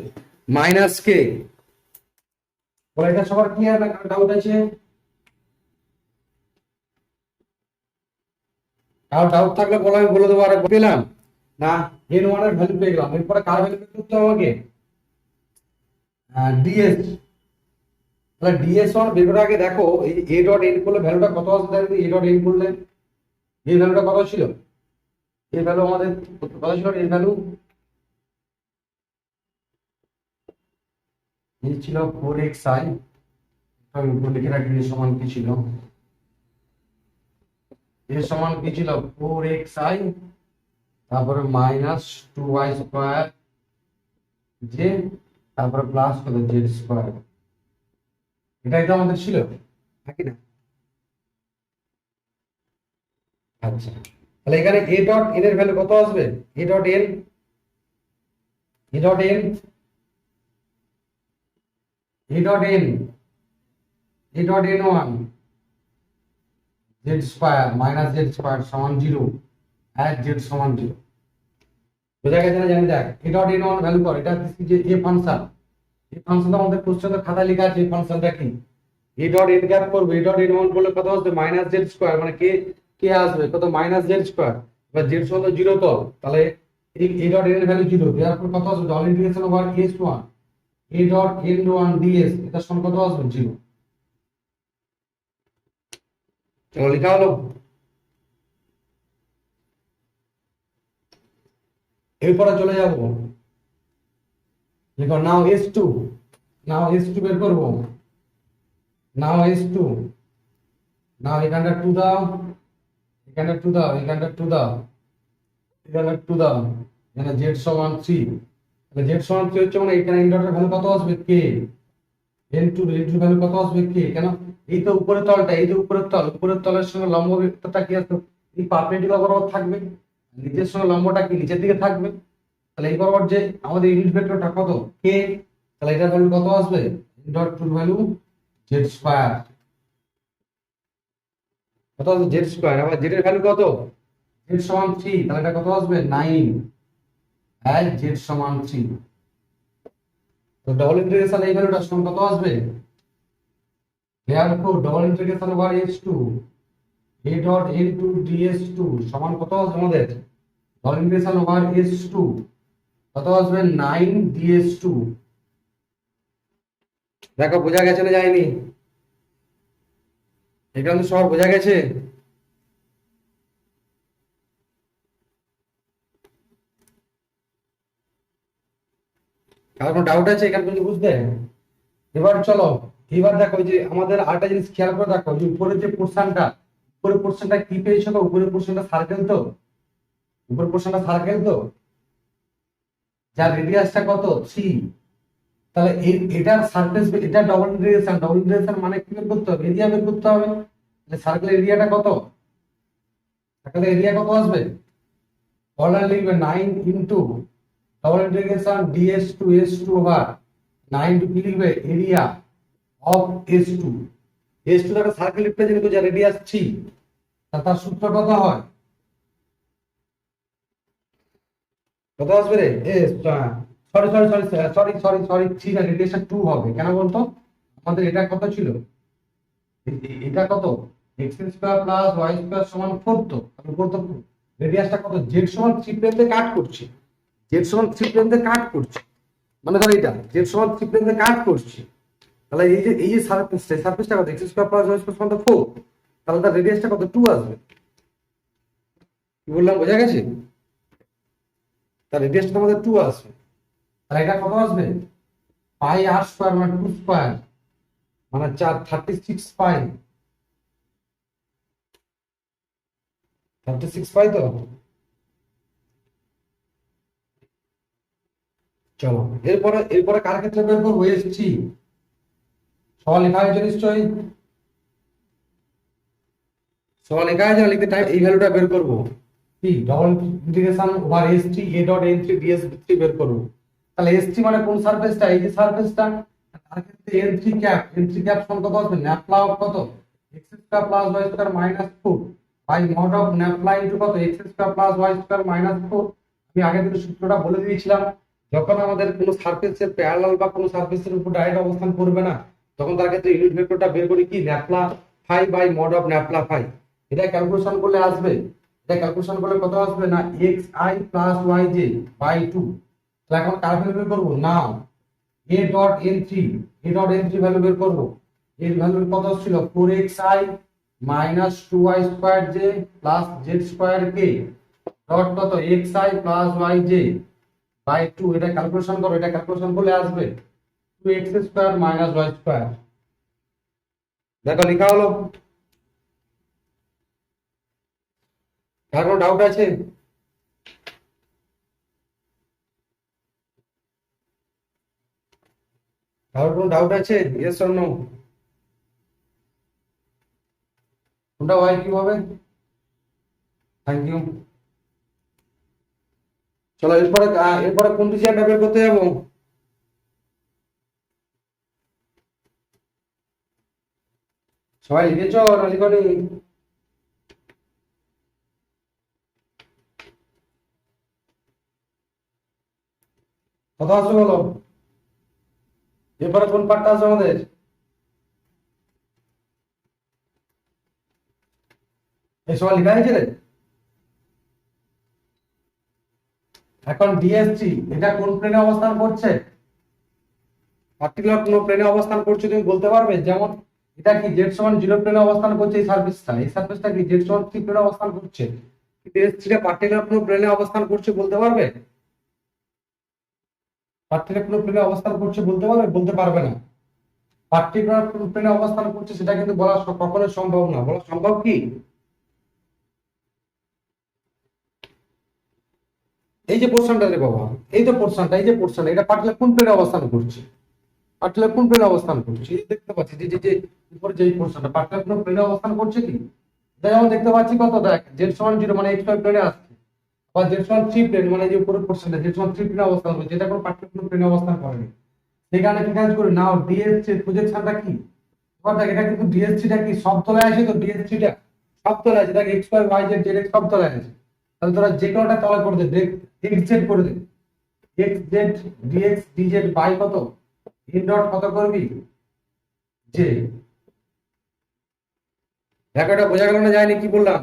মাইনাস কে। বলে এটা সবার ক্লিয়ার না, ডাউট আছে? কারো ডাউট থাকলে বলো, আমি বলে দেবো। আর পেলাম না, n1 এর ভ্যালু পেয়ে গেলাম, এরপরে কার ভ্যালু বের করতে হবে আমাকে, ds। তাহলে ds1 বের করার আগে দেখো এই a ডট n করলে ভ্যালুটা কত আসবে, দেখো a ডট n করলে এই ভ্যালুটা কত ছিল, এই ভ্যালু আমাদের কত ছিল, এই ভ্যালু ছিল 4xi, আমি উপর লিখে রাখি সমান কি ছিল, এর সমান কি ছিল 4xi, তারপরে মাইনাস 2y স্কোয়ার জে, তারপরে প্লাস কত জেড স্কোয়ার। এটাই তো আমাদের ছিল নাকি না? আচ্ছা, তাহলে এখানে এ ডট এন এর ভ্যালু কত আসবে? এ ডট এন, এ ডট এন, এ ডট এন, এ dot N one Z square minus Z square সমান 0 এক জেড সমান 0। বোঝা গেছে না? জানি দেখ এ ডট এন ওয়ান ভ্যালু কর, এটা দিচ্ছি যে এ ফাংশন, এই ফাংশনটা আমাদের কোশ্চেনের খাতায় লেখা আছে। এই ফাংশনটা কি? এ ডট এন ক্যাপ করবো, এ ডট এন ওয়ান বলে কত আসবে? মাইনাস জেড স্কোয়ার, মানে কে কে আসবে কত? Minus Z square. এবার জেড সমান 0 তো, তাহলে এই এ ডট এন এর ভ্যালু 0, দেওয়ার কত আসবে? Double integration over S one এ ডট এন ওয়ান ডিএস, এটা সমান কত আসবে? 0। চলো লেখা হলো। এরপরে চলে যাব, দেখো নাও এস টু, নাও এস টু বের করবো, নাও এস টু, নাও এখানটা 2 দাও, এখানটা 2 দাও, এখানটা 2 দাও, এখানে 2 দাও, এখানে জেড সমান 3। তাহলে জেড সমান 3 হচ্ছে মানে এখানে ইন্ডাক্টরের ভ্যালু কত আসবে? কে। এন টু এর ভ্যালু কত আসবে? কে। কেন? এই তো উপরের তলটা, এই যে উপরের তল, উপরের তলের সঙ্গে লম্ব ভেক্টরটা কি আছে? এই পারপেন্ডিকুলার বরাবর থাকবে, নিচের সঙ্গে লম্বটা কি নিচের দিকে থাকবে। তাহলে এই বরাবর যে আমাদের ইউনিট ভেক্টরটা কত? কে। তাহলে এটার ভ্যালু কত আসবে? Dot to value Z square, কত আসবে? Z square. আবার জেড এর ভ্যালু কত? জেড সমান 3, তাহলে এটা কত আসবে? 9 এজ জেড সমান 3। তো ডবল ইন্টিগ্রেশন এই ভ্যালুটা সমান কত আসবে? therefore double integration over h2 a dot n2 ds2 সমান কত আসবে আমাদের? ডবল ইন্টিগ্রেশন ওভার h2 কত আসবে? 9 ds2। দেখো বোঝা গেছে না যায়নি? এখানে তো সব বোঝা গেছে। কার কোনো ডাউট আছে এখানে পর্যন্ত বুঝতে? এবার চলো, এবার দেখো যে আমাদের আরেকটা জিনিস খেয়াল করে দেখো, যে উপরের যে পোর্শনটা, উপরের পোর্শনটা কি পেয়েছো? তো উপরের পোর্শনটা সার্কেল, তো উপরের পোর্শনটা সার্কেল, তো যার রেডিয়াসটা কত? 3। তাহলে এটার সারফেস, এটা ডবল ইন্টিগ্রেশন, ডবল ইন্টিগ্রেশন মানে কি বের করতে হবে? এরিয়া বের করতে হবে। তাহলে সার্কেলের এরিয়াটা কত? সার্কেলের এরিয়া কত আসবে? ফর্মুলা লিখবে 9 into double integration ds to s2 over 9 to কি লিখবে? Area of s2। s2 একটা সার্কেল রিপ্রেজেন্ট করে, যার রেডিয়াস 3, তার সূত্র কত হয়? কত আসবে রে? Sorry sorry sorry sorry sorry sorry 3 না, রেডিয়াসটা 2 হবে। কেন বলতো? আমাদের এটা কত ছিল? এটা কত? x square plus y square সমান 4, তো আমি করতে রেডিয়াসটা কত? z সমান 3 প্লেন দিয়ে কাট করছি, z সমান 3 প্লেন দিয়ে কাট করছি, মানে ধর এটা z সমান 3 প্লেন দিয়ে কাট করছি। তাহলে এই যে সারফেসটা কত? x square plus y square সমান 4, তাহলে তার রেডিয়াসটা কত? 2 আসবে। কি বললাম বোঝা গেছে? তার রেডিয়াসটা আমাদের 2 আসবে। তাহলে এটা কত আসবে? পাই r স্কয়ার মানে 2 স্কয়ার মানে 4 36 পাই, 36 পাই তো। চলো এরপরে, এরপরে কার ক্ষেত্রে বের করবো? এসছি সবাই লেখা হয়েছে নিশ্চয়ই, সবাই লেখা হয়েছে, লিখতে টাইম এই ভ্যালুটা বের করবো। কি? Double integration over s3 a dot n3 ds3 বের করবো। তাহলে s3 মানে কোন সারফেসটা? এই যে সারফেসটা, তার ক্ষেত্রে n3 ক্যাপ, n3 ক্যাপ সমান কত আসবে? ন্যাপলা অফ কত? x square plus y square minus 4 by mod of nabla into কত? x square plus y square minus 4। আমি আগে থেকে সূত্রটা বলে দিয়েছিলাম, যখন আমাদের কোনো সারফেসের প্যারালাল বা কোনো সারফেসের উপর ডাইরেক্ট অবস্থান করবে না, তখন তার ক্ষেত্রে ইউনিট ভেক্টরটা বের করি কি? Nabla phi by mod of nabla phi. এটা ক্যালকুলেশন করলে আসবে, এটা ক্যালকুলেশন করলে কত আসবে না? xi plus yj by 2। তো এখন কার ভ্যালু বের করবো? Now a dot n3, a dot n3 value বের করবো। এর ভ্যালু কত ছিল? 4xi minus 2y square j plus z square k dot কত? xi plus yj by 2। এটা ক্যালকুলেশন করো, এটা ক্যালকুলেশন করলে আসবে 2x square minus y square. দেখো লেখা হলো। কার কোনো ডাউট আছে? কারোর কোনো ডাউট আছে? Yes or no? কোনটা ওয়াই কিউ হবে? Thank you. চলো এরপরে এরপরে কোন ডিসিশনটা বের করতে যাবো? সবাই লিখেছো না লিখনি? কথা আছে বলো। এরপরে কোন পার্টটা আছে আমাদের? এই সবাই লেখা হয়েছে রে। এখন ডিএসসি এটা কোন প্লেনে অবস্থান করছে? পার্টিকুলার কোন প্লেনে অবস্থান করছে তুমি বলতে পারবে? যেমন এটা কি জেড সমান 0 প্লেনে অবস্থান করছে, এই সার্ফেসটা কি জেড সমান 3 প্লেনে অবস্থান করছে, ডিএসসিটা পার্টিকুলার কোন প্লেনে অবস্থান করছে বলতে পারবে? পার্টিকুলার কোন প্লেনে অবস্থান করছে বলতে পারবে? বলতে পারবে না। পার্টিকুলার কোন প্লেনে অবস্থান করছে সেটা কিন্তু বলা কখনো সম্ভব না। বলা সম্ভব কি? এই যে পোর্শনটা রে বাবা, এই যে পোর্শনটা, এই যে পোর্শন, এটা পার্টিকুলার কোন প্লেনে অবস্থান করছে? পার্টিকুলার কোন প্লেনে অবস্থান করছে? এই দেখতে পাচ্ছি যে যে যে উপরে যে পোর্শনটা পার্টিকুলার কোন প্লেনে অবস্থান করছে কি? যেমন দেখতে পাচ্ছি কত, দেখ জেড সমান 0 মানে এক্স ওয়াই প্লেনে আসছে, বা জেড সমান 3 প্লেন মানে যে উপরের পোর্শনটা জেড সমান 3 প্লেনে অবস্থান করছে, যেটা কোনো পার্টিকুলার কোন প্লেনে অবস্থান করেনি। সেখানে কি কাজ করে নাও ডিএসসি প্রজেকশনটা কি? এবার দেখ এটা কিন্তু ডিএসসিটা কি সব তলায় আছে, তো ডিএসসিটা সব তলায় আছে, দেখ X Y Y Z Z X সব তলায় আছে। তাহলে তোরা যে কোনোটা তলায় করে দে, দেখ এক্স জেড করে দে, x z dx dz by কত ইন ডট কত করবি যে। দেখো এটা বোঝা গেল না যায়নি কি বললাম?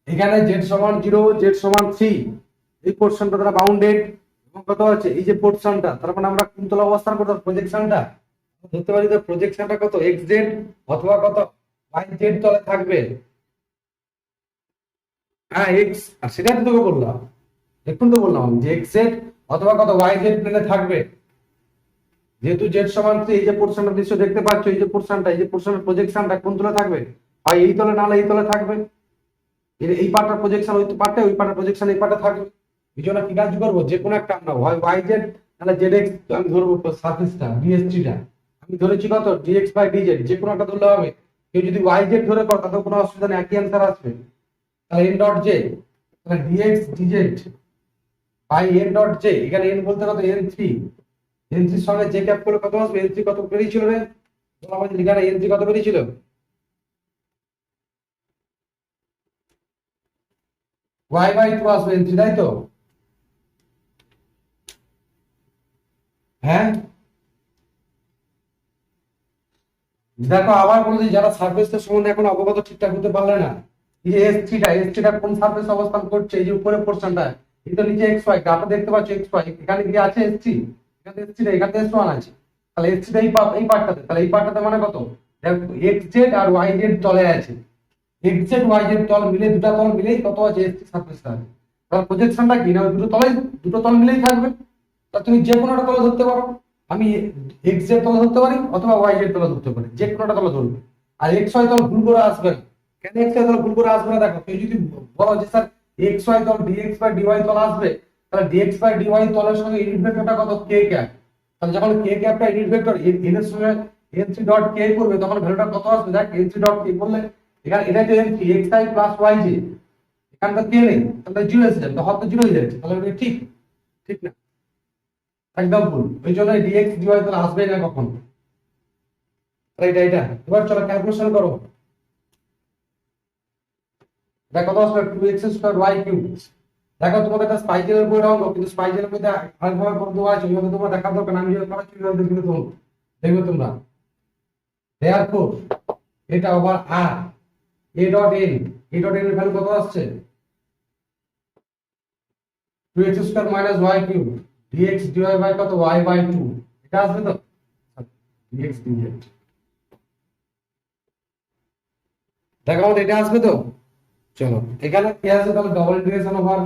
এখানে জেড সমান 0 জেড সমান 3 এই পোর্শনটা দ্বারা বাউন্ডেড, এবং কত আছে এই যে পোর্শনটা, তার মানে আমরা কোন তলা অবস্থান করতে প্রজেকশনটা ধরতে পারি, তো প্রজেকশনটা কত এক্স জেড অথবা কত ওয়াই জেড তলে থাকবে। হ্যাঁ এক্স, আর সেটাই তো তোকে বললাম, দেখুন তো বললাম আমি যে এক্স জেড অথবা কত ওয়াই জেড প্লেনে থাকবে। যেহেতু জেড সমান 3 এই যে পোর্শনটা দৃশ্য দেখতে পাচ্ছ, এই যে পোর্শনটা, এই যে পোর্শনের প্রজেকশনটা কোন তলে থাকবে? হয় এই তলে, নাহলে এই তলে থাকবে। এই পার্টটার প্রজেকশন ওই পার্টে, ওই পার্টের প্রজেকশন এই পার্টে থাকবে। এই জন্য কি কাজ করবো, যে কোনো একটা আমরা হয় ওয়াই জেড তাহলে জেড এক্স আমি ধরবো, সার্ফেসটা ডিএসটিটা আমি ধরেছি কত ডিএক্স বাই ডিজেড, যে কোনো একটা ধরলে হবে। কেউ যদি ওয়াই জেড ধরে কর তাতে কোনো অসুবিধা নেই, একই অ্যান্সার আসবে। তাহলে এন ডট জে, তাহলে dx dz by N dot J, এখানে এন বলতে কত এন থ্রি, এন থ্রির সঙ্গে জে ক্যাপ করে কত আসবে? এন থ্রি কত বেরিয়েছিল রে? আমাদের এখানে এন থ্রি কত বেরিয়েছিল? ওয়াই বাই টু আসবে এন থ্রি, তাই তো? হ্যাঁ দেখো আবার বলছি, যারা সার্ফেসের সম্বন্ধে এখন অবগত ঠিকঠাক হতে পারলে না, এই যে এস থ্রিটা কোন সার্ফেস অবস্থান করছে, এই যে উপরের পোর্শনটা, এই তো নিচে এক্স ওয়াই গ্রাফে দেখতে পাচ্ছ এক্স ওয়াই, এখানে কি আছে এস থ্রি, এখানে এস থ্রি, এখানে এস ওয়ান আছে। তাহলে এস থ্রিটা এই পার্টটাতে, তাহলে এই পার্টটাতে মানে কত, দেখো এক্স জেড আর ওয়াই জেড তলে আছে, এক্স জেড ওয়াই জেড তল মিলে, দুটো তল মিলেই কত আছে এস থ্রি সার্ফেসটা আছে। তাহলে প্রজেকশনটা কি না দুটো তল মিলেই থাকবে। তা তুমি যে কোনো একটা তলে ধরতে পারো, আমি এক্স এর তলে ধরতে পারি অথবা ওয়াই এর তলে ধরতে পারি, যে কোনো একটা তলে ধরবে। আর এক্স ওয়াই তল ভুল করে আসবে না। কেন এক্স ওয়াই তল ভুল করে আসবে না? দেখো কেউ যদি বলো যে স্যার এক্স ওয়াই তল ডিএক্স বাই ডিওয়াই তল আসবে, তাহলে ডিএক্স বাই ডিওয়াই তলের সঙ্গে ইউনিট ভেক্টরটা কত কে ক্যাপ, তাহলে যখন কে ক্যাপটা ইউনিট ভেক্টর এন এর সঙ্গে এন থ্রি ডট কে করবে, তখন ভ্যালুটা কত আসবে? দেখ এন থ্রি ডট কে করলে এখানে এটা যে n three x i plus y j, এখানে তো কে নেই, তাহলে জিরো এসে যাবে, তো হয়তো জিরো হয়ে যাচ্ছে, তাহলে এটা ঠিক ঠিক না? একদম ভুল। ওই জন্য ডিএক্স ডিওয়াই তাহলে আসবে না কখন। তাহলে এটা এবার চলো ক্যালকুলেশন করো। দেখো কত আসবে 2x স্কয়ার y কিউব। দেখো তোমাদের একটা স্পাইকেলের বই অঙ্ক, কিন্তু স্পাইকেলের মধ্যে আরেকভাবে করে দেওয়া আছে, ওইভাবে তোমার দেখা দরকার না, আমি যেভাবে করাচ্ছি ওইভাবে দেখবে তোমরা। দেয়ারফোর এটা over r a dot n এর ভ্যালু কত আসছে? 2x square minus y cube dx dy by কত y বাই 2, এটা আসবে তো dx dz। দেখো আমাদের এটা আসবে তো। চলো এখানে কি আছে, তাহলে ডবল ইন্টিগ্রেশন ওভার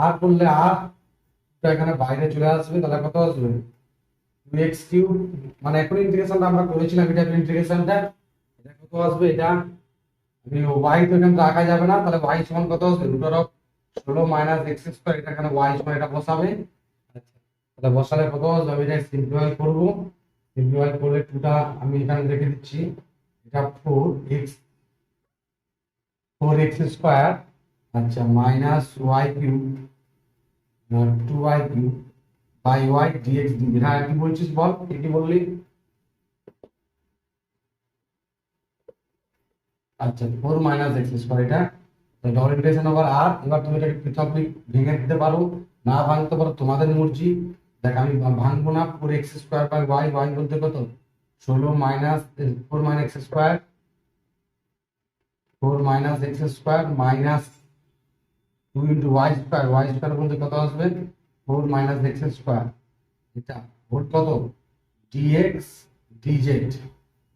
আর করলে আর, তো এখানে বাইরে চলে আসবে, তাহলে কত আসবে 2x কিউব, মানে এখন ইন্টিগ্রেশনটা আমরা করেছিলাম, এটা ইন্টিগ্রেশনটা, এটা কত আসবে, এটা ওয়াই তো এখানে রাখা যাবে না, তাহলে ওয়াই সমান কত আসবে √16 মাইনাস এক্স স্কোয়ার, এটা এখানে ওয়াই সমান এটা বসাবে। আচ্ছা, তাহলে বসালে কত আসবে, আমি এটা সিম্পলিফাই করব। সিম্পলিফাই করলে টুটা আমি এখানে রেখে দিচ্ছি, এটা 4x স্কোয়ার, আচ্ছা minus y cube 2y cube by y dx dv. হ্যাঁ কি বলছিস বল, কি বললি? আচ্ছা 4 মাইনাস এক্স স্কোয়ার, এটা ডবল ইন্টিগ্রেশন ওভার আর। এবার তুমি এটাকে পৃথক ভেঙে দিতে পারো, না ভাঙতে পারো তোমাদের মর্জি। দেখ আমি ভাঙবো না, 4x square by Y, Y বলতে কত 16 minus 4 minus x square, 4 minus x square minus 2 into y square, y square বলতে কত আসবে 4 মাইনাস এক্স স্কোয়ার, এটা ভোট কত ডিএক্স ডিজেড।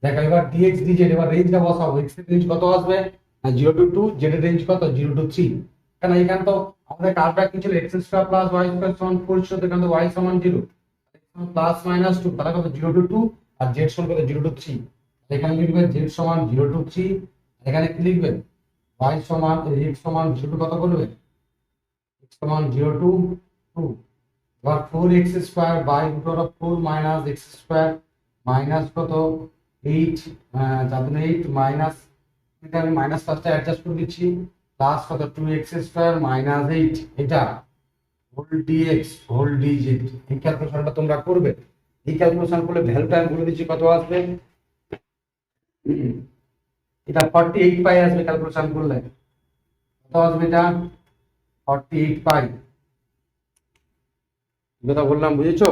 দেখো এবার ডিএক্স ডিজেড, এবার রেঞ্জটা বসাবো, এক্স এর রেঞ্জ কত আসবে 0 to 2, জেড এর রেঞ্জ কত 0 to 3। কারণ এখানে তো আমাদের কার্ভটা কি ছিল, x square plus y square সমান 4 ছিল, তো এখানে তো ওয়াই সমান 0 প্লাস মাইনাস 2, তাহলে কত 0 to 2, আর জেড সমান কত 0 to 3। এখানে লিখবে জেড সমান 0 to 3, এখানে কি লিখবে ওয়াই সমান এক্স সমান 0 কত করবে এক্স সমান 0 to 2। এবার 4x square by √4 minus x square minus কত 8, যাতে 8 মাইনাস, এটা আমি মাইনাস পাঁচটা অ্যাডজাস্ট করে দিচ্ছি, প্লাস কত 2x স্কোয়ার মাইনাস 8, এটা হোল ডিএক্স হোল ডিজেড। এই ক্যালকুলেশনটা তোমরা করবে, এই ক্যালকুলেশন করলে ভ্যালুটা আমি বলে দিচ্ছি কত আসবে, এটা 48 পাই আসবে ক্যালকুলেশন করলে, কত আসবে এটা 48 পাই। যেটা বললাম বুঝেছো,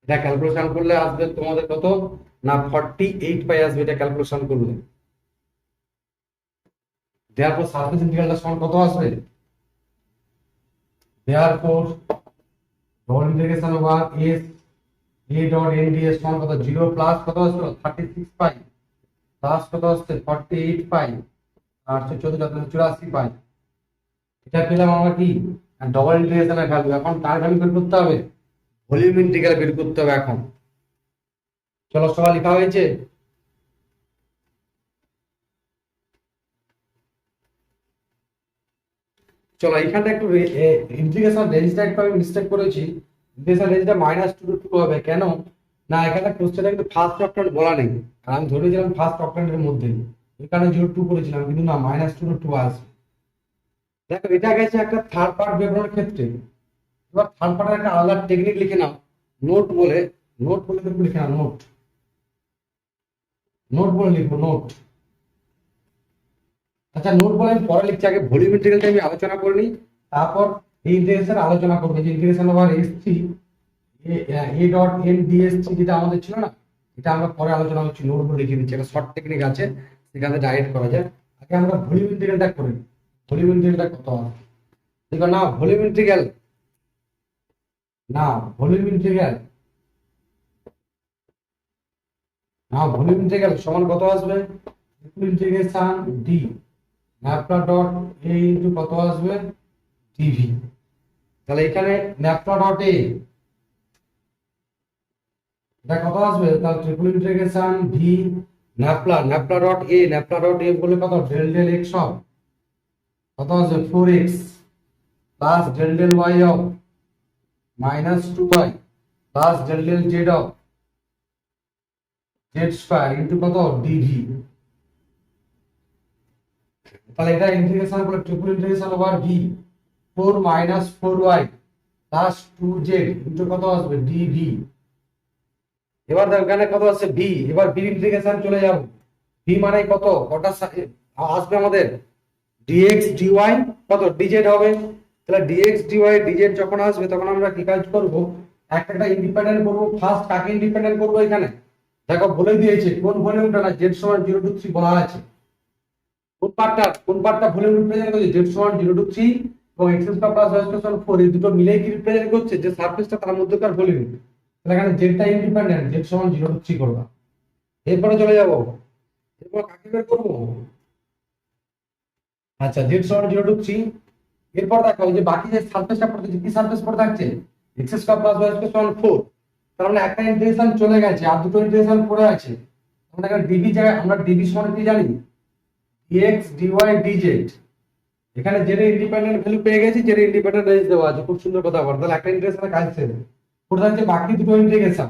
এটা ক্যালকুলেশন করলে আসবে তোমাদের কত না 48 পাই আসবে এটা ক্যালকুলেশন করলে। দেয়ারপর সারফেস ইন্টিগ্রালটা সমান কত আসবে, দেয়ারপর double integration over S A dot n dS সমান কত 0 প্লাস কত আসবে 36 পাই প্লাস কত আসছে 48 পাই আর 14 পাই। এটা পেলাম আমরা কি ডবল ইন্টিগ্রেশনের ভ্যালু। এখন কার ভ্যালু বের করতে হবে, ভলিউম ইন্টিগ্রাল বের করতে হবে এখন। চলো সবাই লেখা হয়েছে, চলো এখানটা একটু ইন্টিগ্রেশন রেঞ্জটা একটু আমি মিস্টেক করেছি, ইন্টিগ্রেশন রেঞ্জটা -2 to 2 হবে কেন না, এখানে কোশ্চেনটা কিন্তু ফার্স্ট অক্টান্ট বলা নেই, আর আমি ধরেছিলাম ফার্স্ট অক্টান্টের মধ্যে, এই কারণে 0 to 2 করেছিলাম, কিন্তু না -2 to 2 আসবে। দেখো এটা গেছে একটা থার্ড পার্ট বেরোনোর ক্ষেত্রে। এবার থার্ড পার্টের একটা আলাদা টেকনিক লিখে নাও, নোট বলে, নোট বলে কিন্তু লিখে নাও, নোট নোট বলে লিখবো নোট। আচ্ছা নোট বলে আমি পরে লিখছি, আগে ভলিউম ইন্টিগ্রালটা আমি আলোচনা করে নিই, তারপর এই ইন্টিগ্রেশন আলোচনা করবো, যে ইন্টিগ্রেশন ওভার এস3 এ ডট এন ডিএস3 যেটা আমাদের ছিল না, এটা আমরা পরে আলোচনা করছি, নোট বলে লিখে দিচ্ছি, একটা শর্ট টেকনিক আছে সেখানে ডাইরেক্ট করা যায়। আগে আমরা ভলিউম ইন্টিগ্রালটা করে নিই, ভলিউম ইন্টিগ্রালটা কত হবে দেখো না, ভলিউম ইন্টিগ্রাল না ভলিউম ইন্টিগ্রাল না ভলিউম ইন্টিগ্রাল সমান কত আসবে integration D nabla dot A into কত আসবে ডিভি। তাহলে এখানে ন্যাপলা ডট এ এটা কত আসবে, তাহলে triple integration v nabla nabla dot a, nabla dot a বলে কত ডেল ডেল এক্স অফ কত আসবে 4x plus del del y of -2y plus del del z of z square into কত dv. তাহলে এটা ইন্টিগ্রেশন করে triple integration over v 4 4y plus 2z into কত আসবে ডিভি। এবার দেখো এখানে কত আছে ভি, এবার ভি ইন্টিগ্রেশন চলে যাব, ভি মানে কত কটা আসবে আমাদের dx dy কত dz হবে। তাহলে dx dy dz যখন আসবে তখন আমরা কি কাজ করব, একটা ইন্ডিপেন্ডেন্ট করব। ফার্স্ট কাকে ইন্ডিপেন্ডেন্ট করব, এখানে দেখো বলে দিয়েছে কোন ভলিউমটা না z সমান 0 to 3 বলা আছে, কোন পার্টটা ভলিউম রিপ্রেজেন্ট করছে z সমান 0 to 3 এবং x square plus y square সমান 4, এই দুটো মিলেই কি রিপ্রেজেন্ট করছে যে সারফেসটা তার মধ্যকার ভলিউম। তাহলে এখানে জেডটা ইন্ডিপেন্ডেন্ট, z সমান 0 to 3 করবা। এরপরে চলে যাব, এরপর কাকে বের করব, আচ্ছা z সমান 0 to 3। এরপর দেখো যে বাকি যে সারফেসটা পড়ে থাকছে, কি সারফেস পড়ে থাকছে x square plus y square সমান 4, তার মানে একটা ইন্টিগ্রেশন চলে গেছে আর দুটো ইন্টিগ্রেশন পড়ে আছে। আমরা এখানে ডিবি জায়গায় আমরা ডিবি সমান কি জানি, ডিএক্স ডিওয়াই ডিজেড। এখানে জেড ইন্ডিপেন্ডেন্ট ভ্যালু পেয়ে গেছি, জেড ইন্ডিপেন্ডেন্ট রেঞ্জ দেওয়া আছে, খুব সুন্দর কথা বল। তাহলে একটা ইন্টিগ্রেশনের কাজ শেষ। কোথায় হচ্ছে বাকি দুটো ইন্টিগ্রেশন,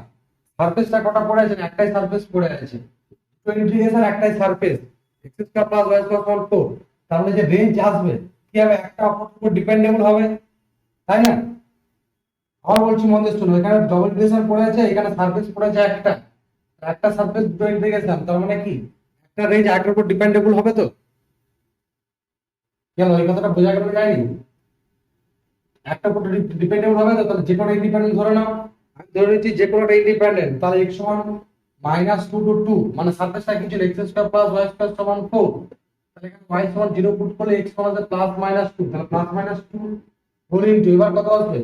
সারফেসটা কটা পড়ে আছে, একটাই সারফেস পড়ে আছে, দুটো ইন্টিগ্রেশন একটাই surface, x square plus Y square সমান 4। তার মানে যে রেঞ্জ আসবে কি হবে, একটা অপর উপর ডিপেন্ডেবল হবে, তাই না? আবার বলছি মন দিয়ে শুনো, এখানে ডবল ইন্টিগ্রেশন পড়ে আছে, এখানে সারফেস পড়ে আছে একটা, একটা সারফেস দুটো ইন্টিগ্রেশন, তার মানে কি একটা রেঞ্জ একের উপর ডিপেন্ডেবল হবে। তো কেন এই কথাটা বোঝা গেল যায়নি? একটা উপর ডিপেন্ডেবল হবে তো, তাহলে যে কোনো ইন্ডিপেন্ডেন্ট ধরে নাও। আমি ধরে নিচ্ছি যে কোনো ইন্ডিপেন্ডেন্ট, তাহলে x সমান -2 টু 2, মানে সারফেসটা কি ছিল x square plus y square সমান 4। তাহলে এখানে y সমান 0 পুট করলে x সমান আছে +-2, তাহলে +-2 হোল ইনটু, এবার কত আসবে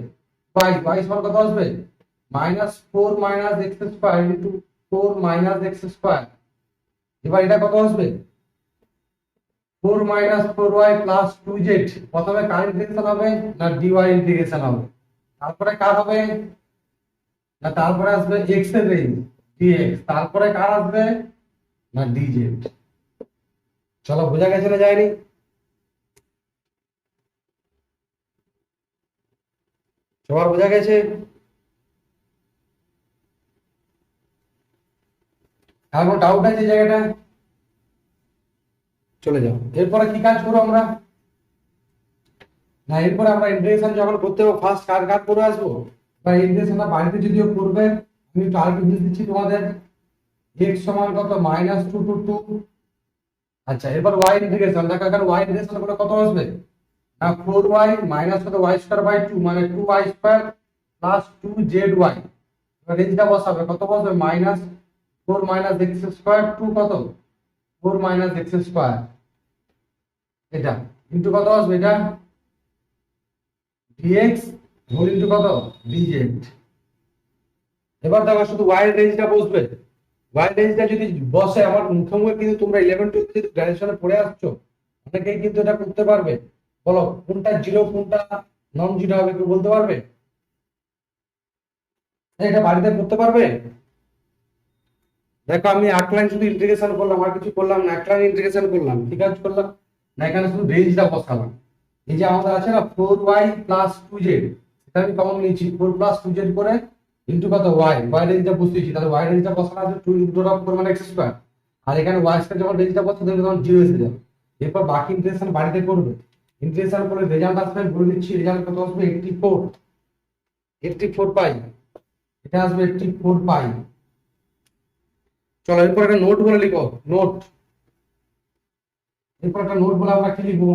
y সমান কত আসবে, -4 x square into 4 x square. এবার এটা কত আসবে, 4 4y প্লাস 2z। প্রথমে কার ইন্টিগ্রেশন হবে না dy ইন্টিগ্রেশন হবে, তারপরে কার হবে না, তারপরে আসবে x এর রেঞ্জ dx, তারপরে কার আসবে না dz। চলো বোঝা গেছে না যায়নি? সবার বোঝা গেছে? আর কোনো ডাউট আছে জায়গাটা? চলে যাও। এরপরে কি কাজ করবো আমরা না, এরপরে আমরা ইন্টিগ্রেশন যখন করতে হবে ফার্স্ট কার কার করে আসবো, বা ইন্টিগ্রেশনটা বাড়িতে যদিও করবে, আমি একটু আরেকটু জিনিস দিচ্ছি তোমাদের। x সমান কত -2 টু 2। আচ্ছা এবার y ইন্টিগ্রেশন দেখো, এখানে y ইন্টিগ্রেশন করলে কত আসবে না 4y মাইনাস কত y স্কয়ার বাই 2, মানে 2y স্কয়ার প্লাস 2zy। এবার রেঞ্জটা বসাবে, কত বসবে -4 x স্কয়ার 2 কত 4 x স্কয়ার, এটা ইনটু কত আসবে এটা dx হোল ইনটু কত dz। এবার দেখো শুধু y এর রেঞ্জটা বসবে, y এর রেঞ্জটা যদি বসে, আমার মুখে কিন্তু তোমরা 11 টু যদি গ্র্যাজুয়েশনে পড়ে আসছো, অনেকেই কিন্তু এটা করতে পারবে। বলো কোনটা জিরো কোনটা নন জিরো হবে, কেউ বলতে পারবে? এটা বাড়িতে করতে পারবে? দেখো আমি এক লাইন শুধু ইন্টিগ্রেশন করলাম, আর কিছু করলাম না, এক লাইন ইন্টিগ্রেশন করলাম, কি কাজ করলাম না, এখানে শুধু রেঞ্জটা বসালাম। এই যে আমাদের আছে না 4y প্লাস 2z, এটা আমি কমন নিয়েছি, 4 প্লাস 2z করে ইনটু কত y রেঞ্জটা বসিয়েছি, তাহলে y রেঞ্জটা বসানো আছে 2 ইনটু 4 মানে x স্কয়ার, আর এখানে y স্কয়ার যখন রেঞ্জটা বসাতে দেবে তখন 0 এসে যাবে। এরপর বাকি ইন্টিগ্রেশন বাড়িতে করবে, ইন্টিগ্রেশন করে রেজাল্ট আসবে, বলে দিচ্ছি রেজাল্ট কত আসবে 84 পাই, এটা আসবে 84 পাই। চলো এরপর একটা নোট বলে লিখো, নোট। এরপর একটা নোট বলে আমরা কি লিখবো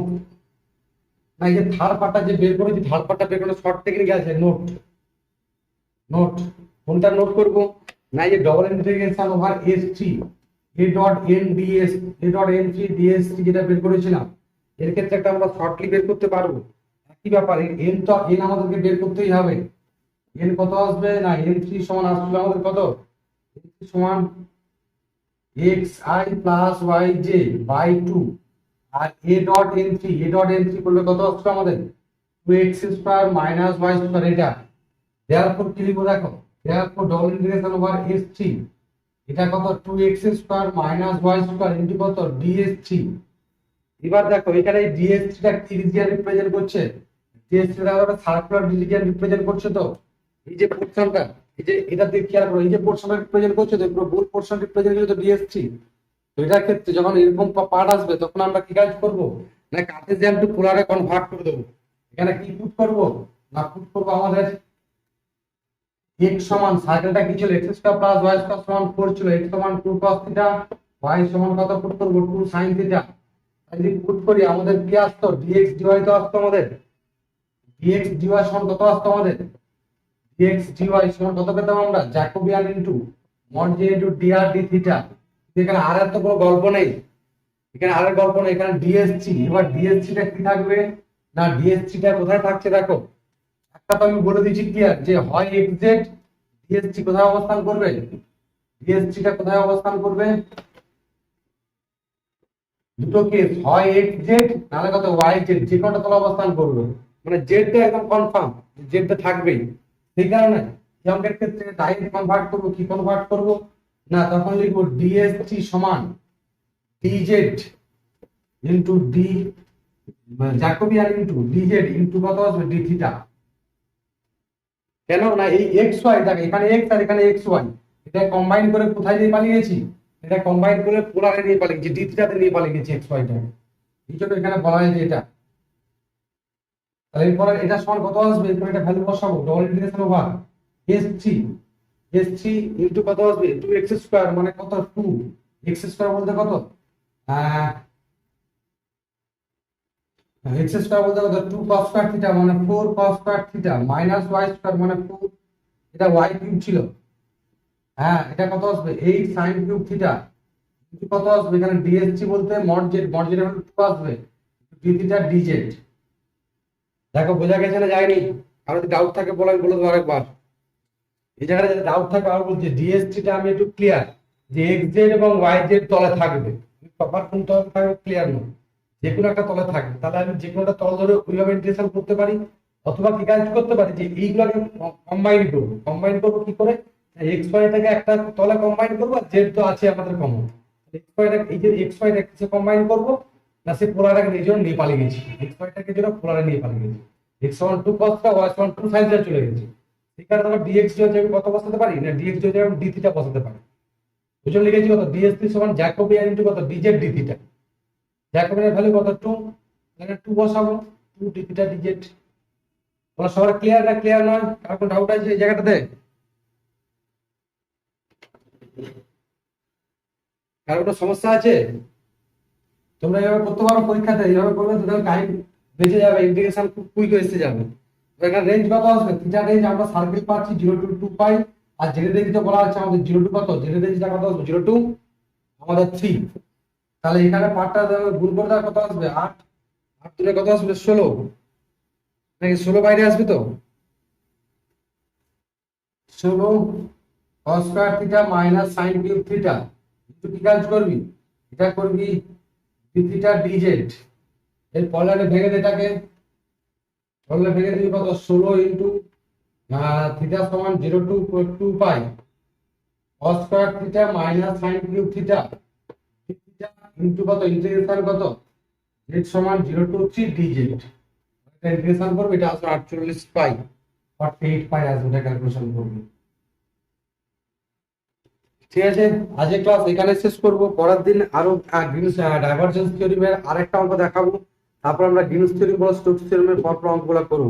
না, এই যে থার্ড পার্টটা যে বের করেছি, থার্ড পার্টটা বের করে শর্ট টেকনিক আছে, নোট। নোট কোনটা নোট করব না, এই যে ডবল ইন্টিগ্রেশন ওভার এস3 A dot n dS, A dot n three dS three যেটা বের করেছিলাম, এর ক্ষেত্রে একটা আমরা শর্টলি বের করতে পারবো। একই ব্যাপার, এন তো এন আমাদেরকে বের করতেই হবে। এন কত আসবে না, এন3 সমান আসলে আমাদের কত, এন3 সমান xi প্লাস yj বাই 2, আর a ডট n3 করলে কত আসছে আমাদের 2x square minus y square. এটা দেয়ারফর কি লিখবো দেখো, therefore double integration over s3, এটা কত 2x square minus y square into কত ds3। এবার দেখো এখানে এই ds3 টা কি রিজিয়ন রিপ্রেজেন্ট করছে, ds3 টা একটা সার্কুলার রিজিয়ন রিপ্রেজেন্ট করছে। তো এই যে পোরশনটা, এই যে এটা দিয়ে খেয়াল করো, এই যে পোরশনটা রিপ্রেজেন্ট করছে, তো পুরো গোল পোরশন রিপ্রেজেন্ট করছে তো ds3। তো এটার ক্ষেত্রে যখন এরকম পার্ট আসবে তখন আমরা কি কাজ করব না, কার্টেসিয়ান টু পোলারে কনভার্ট করে দেবো। এখানে কি পুট করব না, পুট করব আমাদের x সমান, সার্কেলটা কি ছিল x square plus y square সমান 4 ছিল, x সমান 2 cos থিটা, y সমান কত পুট করব 2 sin থিটা। যদি পুট করি আমাদের কি আসতো dx dy, তো আসতো আমাদের dx dy সমান কত আসতো আমাদের, dx dy সমান কত পেতাম আমরা, Jacobian into mod j into dr d theta. এখানে আর এত কোনো গল্প নেই, এখানে আর গল্প নেই, এখানে ডিএসসি। এবার ডিএসসি টা কি থাকবে না, ডিএসসি টা কোথায় থাকছে দেখো, একটা তো আমি বলে দিচ্ছি ক্লিয়ার যে হয় এক্সজেড, ডিএসসি কোথায় অবস্থান করবে, ডিএসসি টা কোথায় অবস্থান করবে, দুটো কেস, হয় এক্সজেড নাহলে কত ওয়াই জেড, যে কোনটা তলা অবস্থান করবে, মানে জেড টা একদম কনফার্ম, জেড টা থাকবেই। সেই কারণে এই অঙ্কের ক্ষেত্রে ডাইরেক্ট কনভার্ট করব, কি কনভার্ট করব না, তখন লিখবো ডিএসটি সমান DZ into D Jacobian into DZ into কত আসবে ডি থিটা। কেন না এই এক্স ওয়াই থাকে, এখানে এক্স আর এখানে এক্স ওয়াই, এটা কম্বাইন করে কোথায় নিয়ে পালিয়েছি, এটা কম্বাইন করে পোলারে নিয়ে পালিয়েছি, ডি থিটাতে নিয়ে পালিয়েছি এক্স ওয়াইটা। এই জন্য এখানে বলা হয়েছে এটা। তাহলে এরপরে এটা সমান কত আসবে, এরপর এটা ভ্যালু বসাবো, double integration over S three into কত আসবে টু এক্স স্কোয়ার, মানে কত টু এক্স স্কোয়ার বলতে কত এক্স স্কোয়ার বলতে কত টু কস স্কোয়ার থিটা মানে four cos square theta minus y square মানে ফোর, এটা ওয়াই কিউব ছিল। হ্যাঁ, এটা কত আসবে eight sine cube theta into কত আসবে এখানে ডিএসসি বলতে মড জেড, মড জেড হলো টু আসবে ডি থিটা ডি জেড। দেখো বোঝা গেছে না যায়নি? আর যদি ডাউট থাকে বলে দেবো আরেকবার। এই জায়গাটা যদি ডাউট থাকে আর বলছি ডিএসটিটা আমি একটু ক্লিয়ার যে এক্স জেড এবং ওয়াই জেড তলে থাকবে, প্রপার কোন তলে থাকবে ক্লিয়ার নয়, যে কোনো একটা তলে থাকবে, তাহলে আমি যে কোনো একটা তল ধরে ওইভাবে ইন্টিগ্রেশন করতে পারি, অথবা কি কাজ করতে পারি যে এইগুলোকে কম্বাইন করবো কি করে, এক্স ওয়াইটাকে একটা তলে কম্বাইন করবো, আর জেড তো আছে আমাদের কমন, এক্স ওয়াইটা এই যে এক্স ওয়াইটা কিছু কম্বাইন করবো না, সে পোলারটাকে নিজের নিয়ে পালিয়ে গেছি, এক্স ওয়াইটাকে যেন পোলারে নিয়ে পালিয়ে গেছি, এক্স ওয়ান টু কসটা ওয়াই ওয়ান টু সাইডে চলে গেছে। এখানে আমরা ডিএক্স যদি আমি কত বসাতে পারি না, ডিএক্স যদি আমি ডি থিটা বসাতে পারি, ওই জন্য লিখেছি কত ডিএসটি সমান জ্যাকোবিয়ান ইনটু কত ডিজেড ডি থিটা। জ্যাকোবিয়ানের ভ্যালু কত টু, এখানে টু বসাবো টু ডি থিটা ডিজেড। তোমরা সবার ক্লিয়ার না ক্লিয়ার নয়, কার কোনো ডাউট আছে এই জায়গাটাতে? কার কোনো সমস্যা আছে? তোমরা এইভাবে করতে পারো পরীক্ষাতে, এইভাবে করবে তো টাইম বেঁচে যাবে, ইন্টিগ্রেশন খুব কুইক এসে যাবে। তো এখানে রেঞ্জ কত আসবে, থিটা রেঞ্জ আমরা সার্কেল পাচ্ছি 0 টু 2 পাই, আর জেড রেঞ্জটা বলা আছে আমাদের 0 টু কত, জেড রেঞ্জটা কত আসবে 0 টু আমাদের 3। তাহলে এখানে পার্টটা গুণ করে দেওয়া কত আসবে 8, 8 তুলে কত আসবে 16, নাকি 16 বাইরে আসবে তো 16 cos square theta minus sin cube theta একটু কি কাজ করবি, এটা করবি ডি থিটা ডিজেড। এর পলারে ভেঙে দে, এটাকে পলারে ভেঙে দিবি কত 16 ইনটু থিটা সমান 0 টু 2 পাই cos square theta minus sin cube theta theta into কত ইন্টিগ্রেশন কত z সমান 0 টু 3 dz। এটা ইন্টিগ্রেশন করব, এটা আসলে 48 পাই 48 পাই আসবে, এটা ক্যালকুলেশন করব। ঠিক আছে, আজকে ক্লাস এখানে শেষ করব, পরের দিন আরো গ্রিনস ডাইভারজেন্স থিওরেমের আরেকটা অঙ্ক দেখাবো, তারপর আমরা গ্রিনস থিওরেম প্লাস স্টোকস থিওরেমের পর অঙ্কগুলো করব।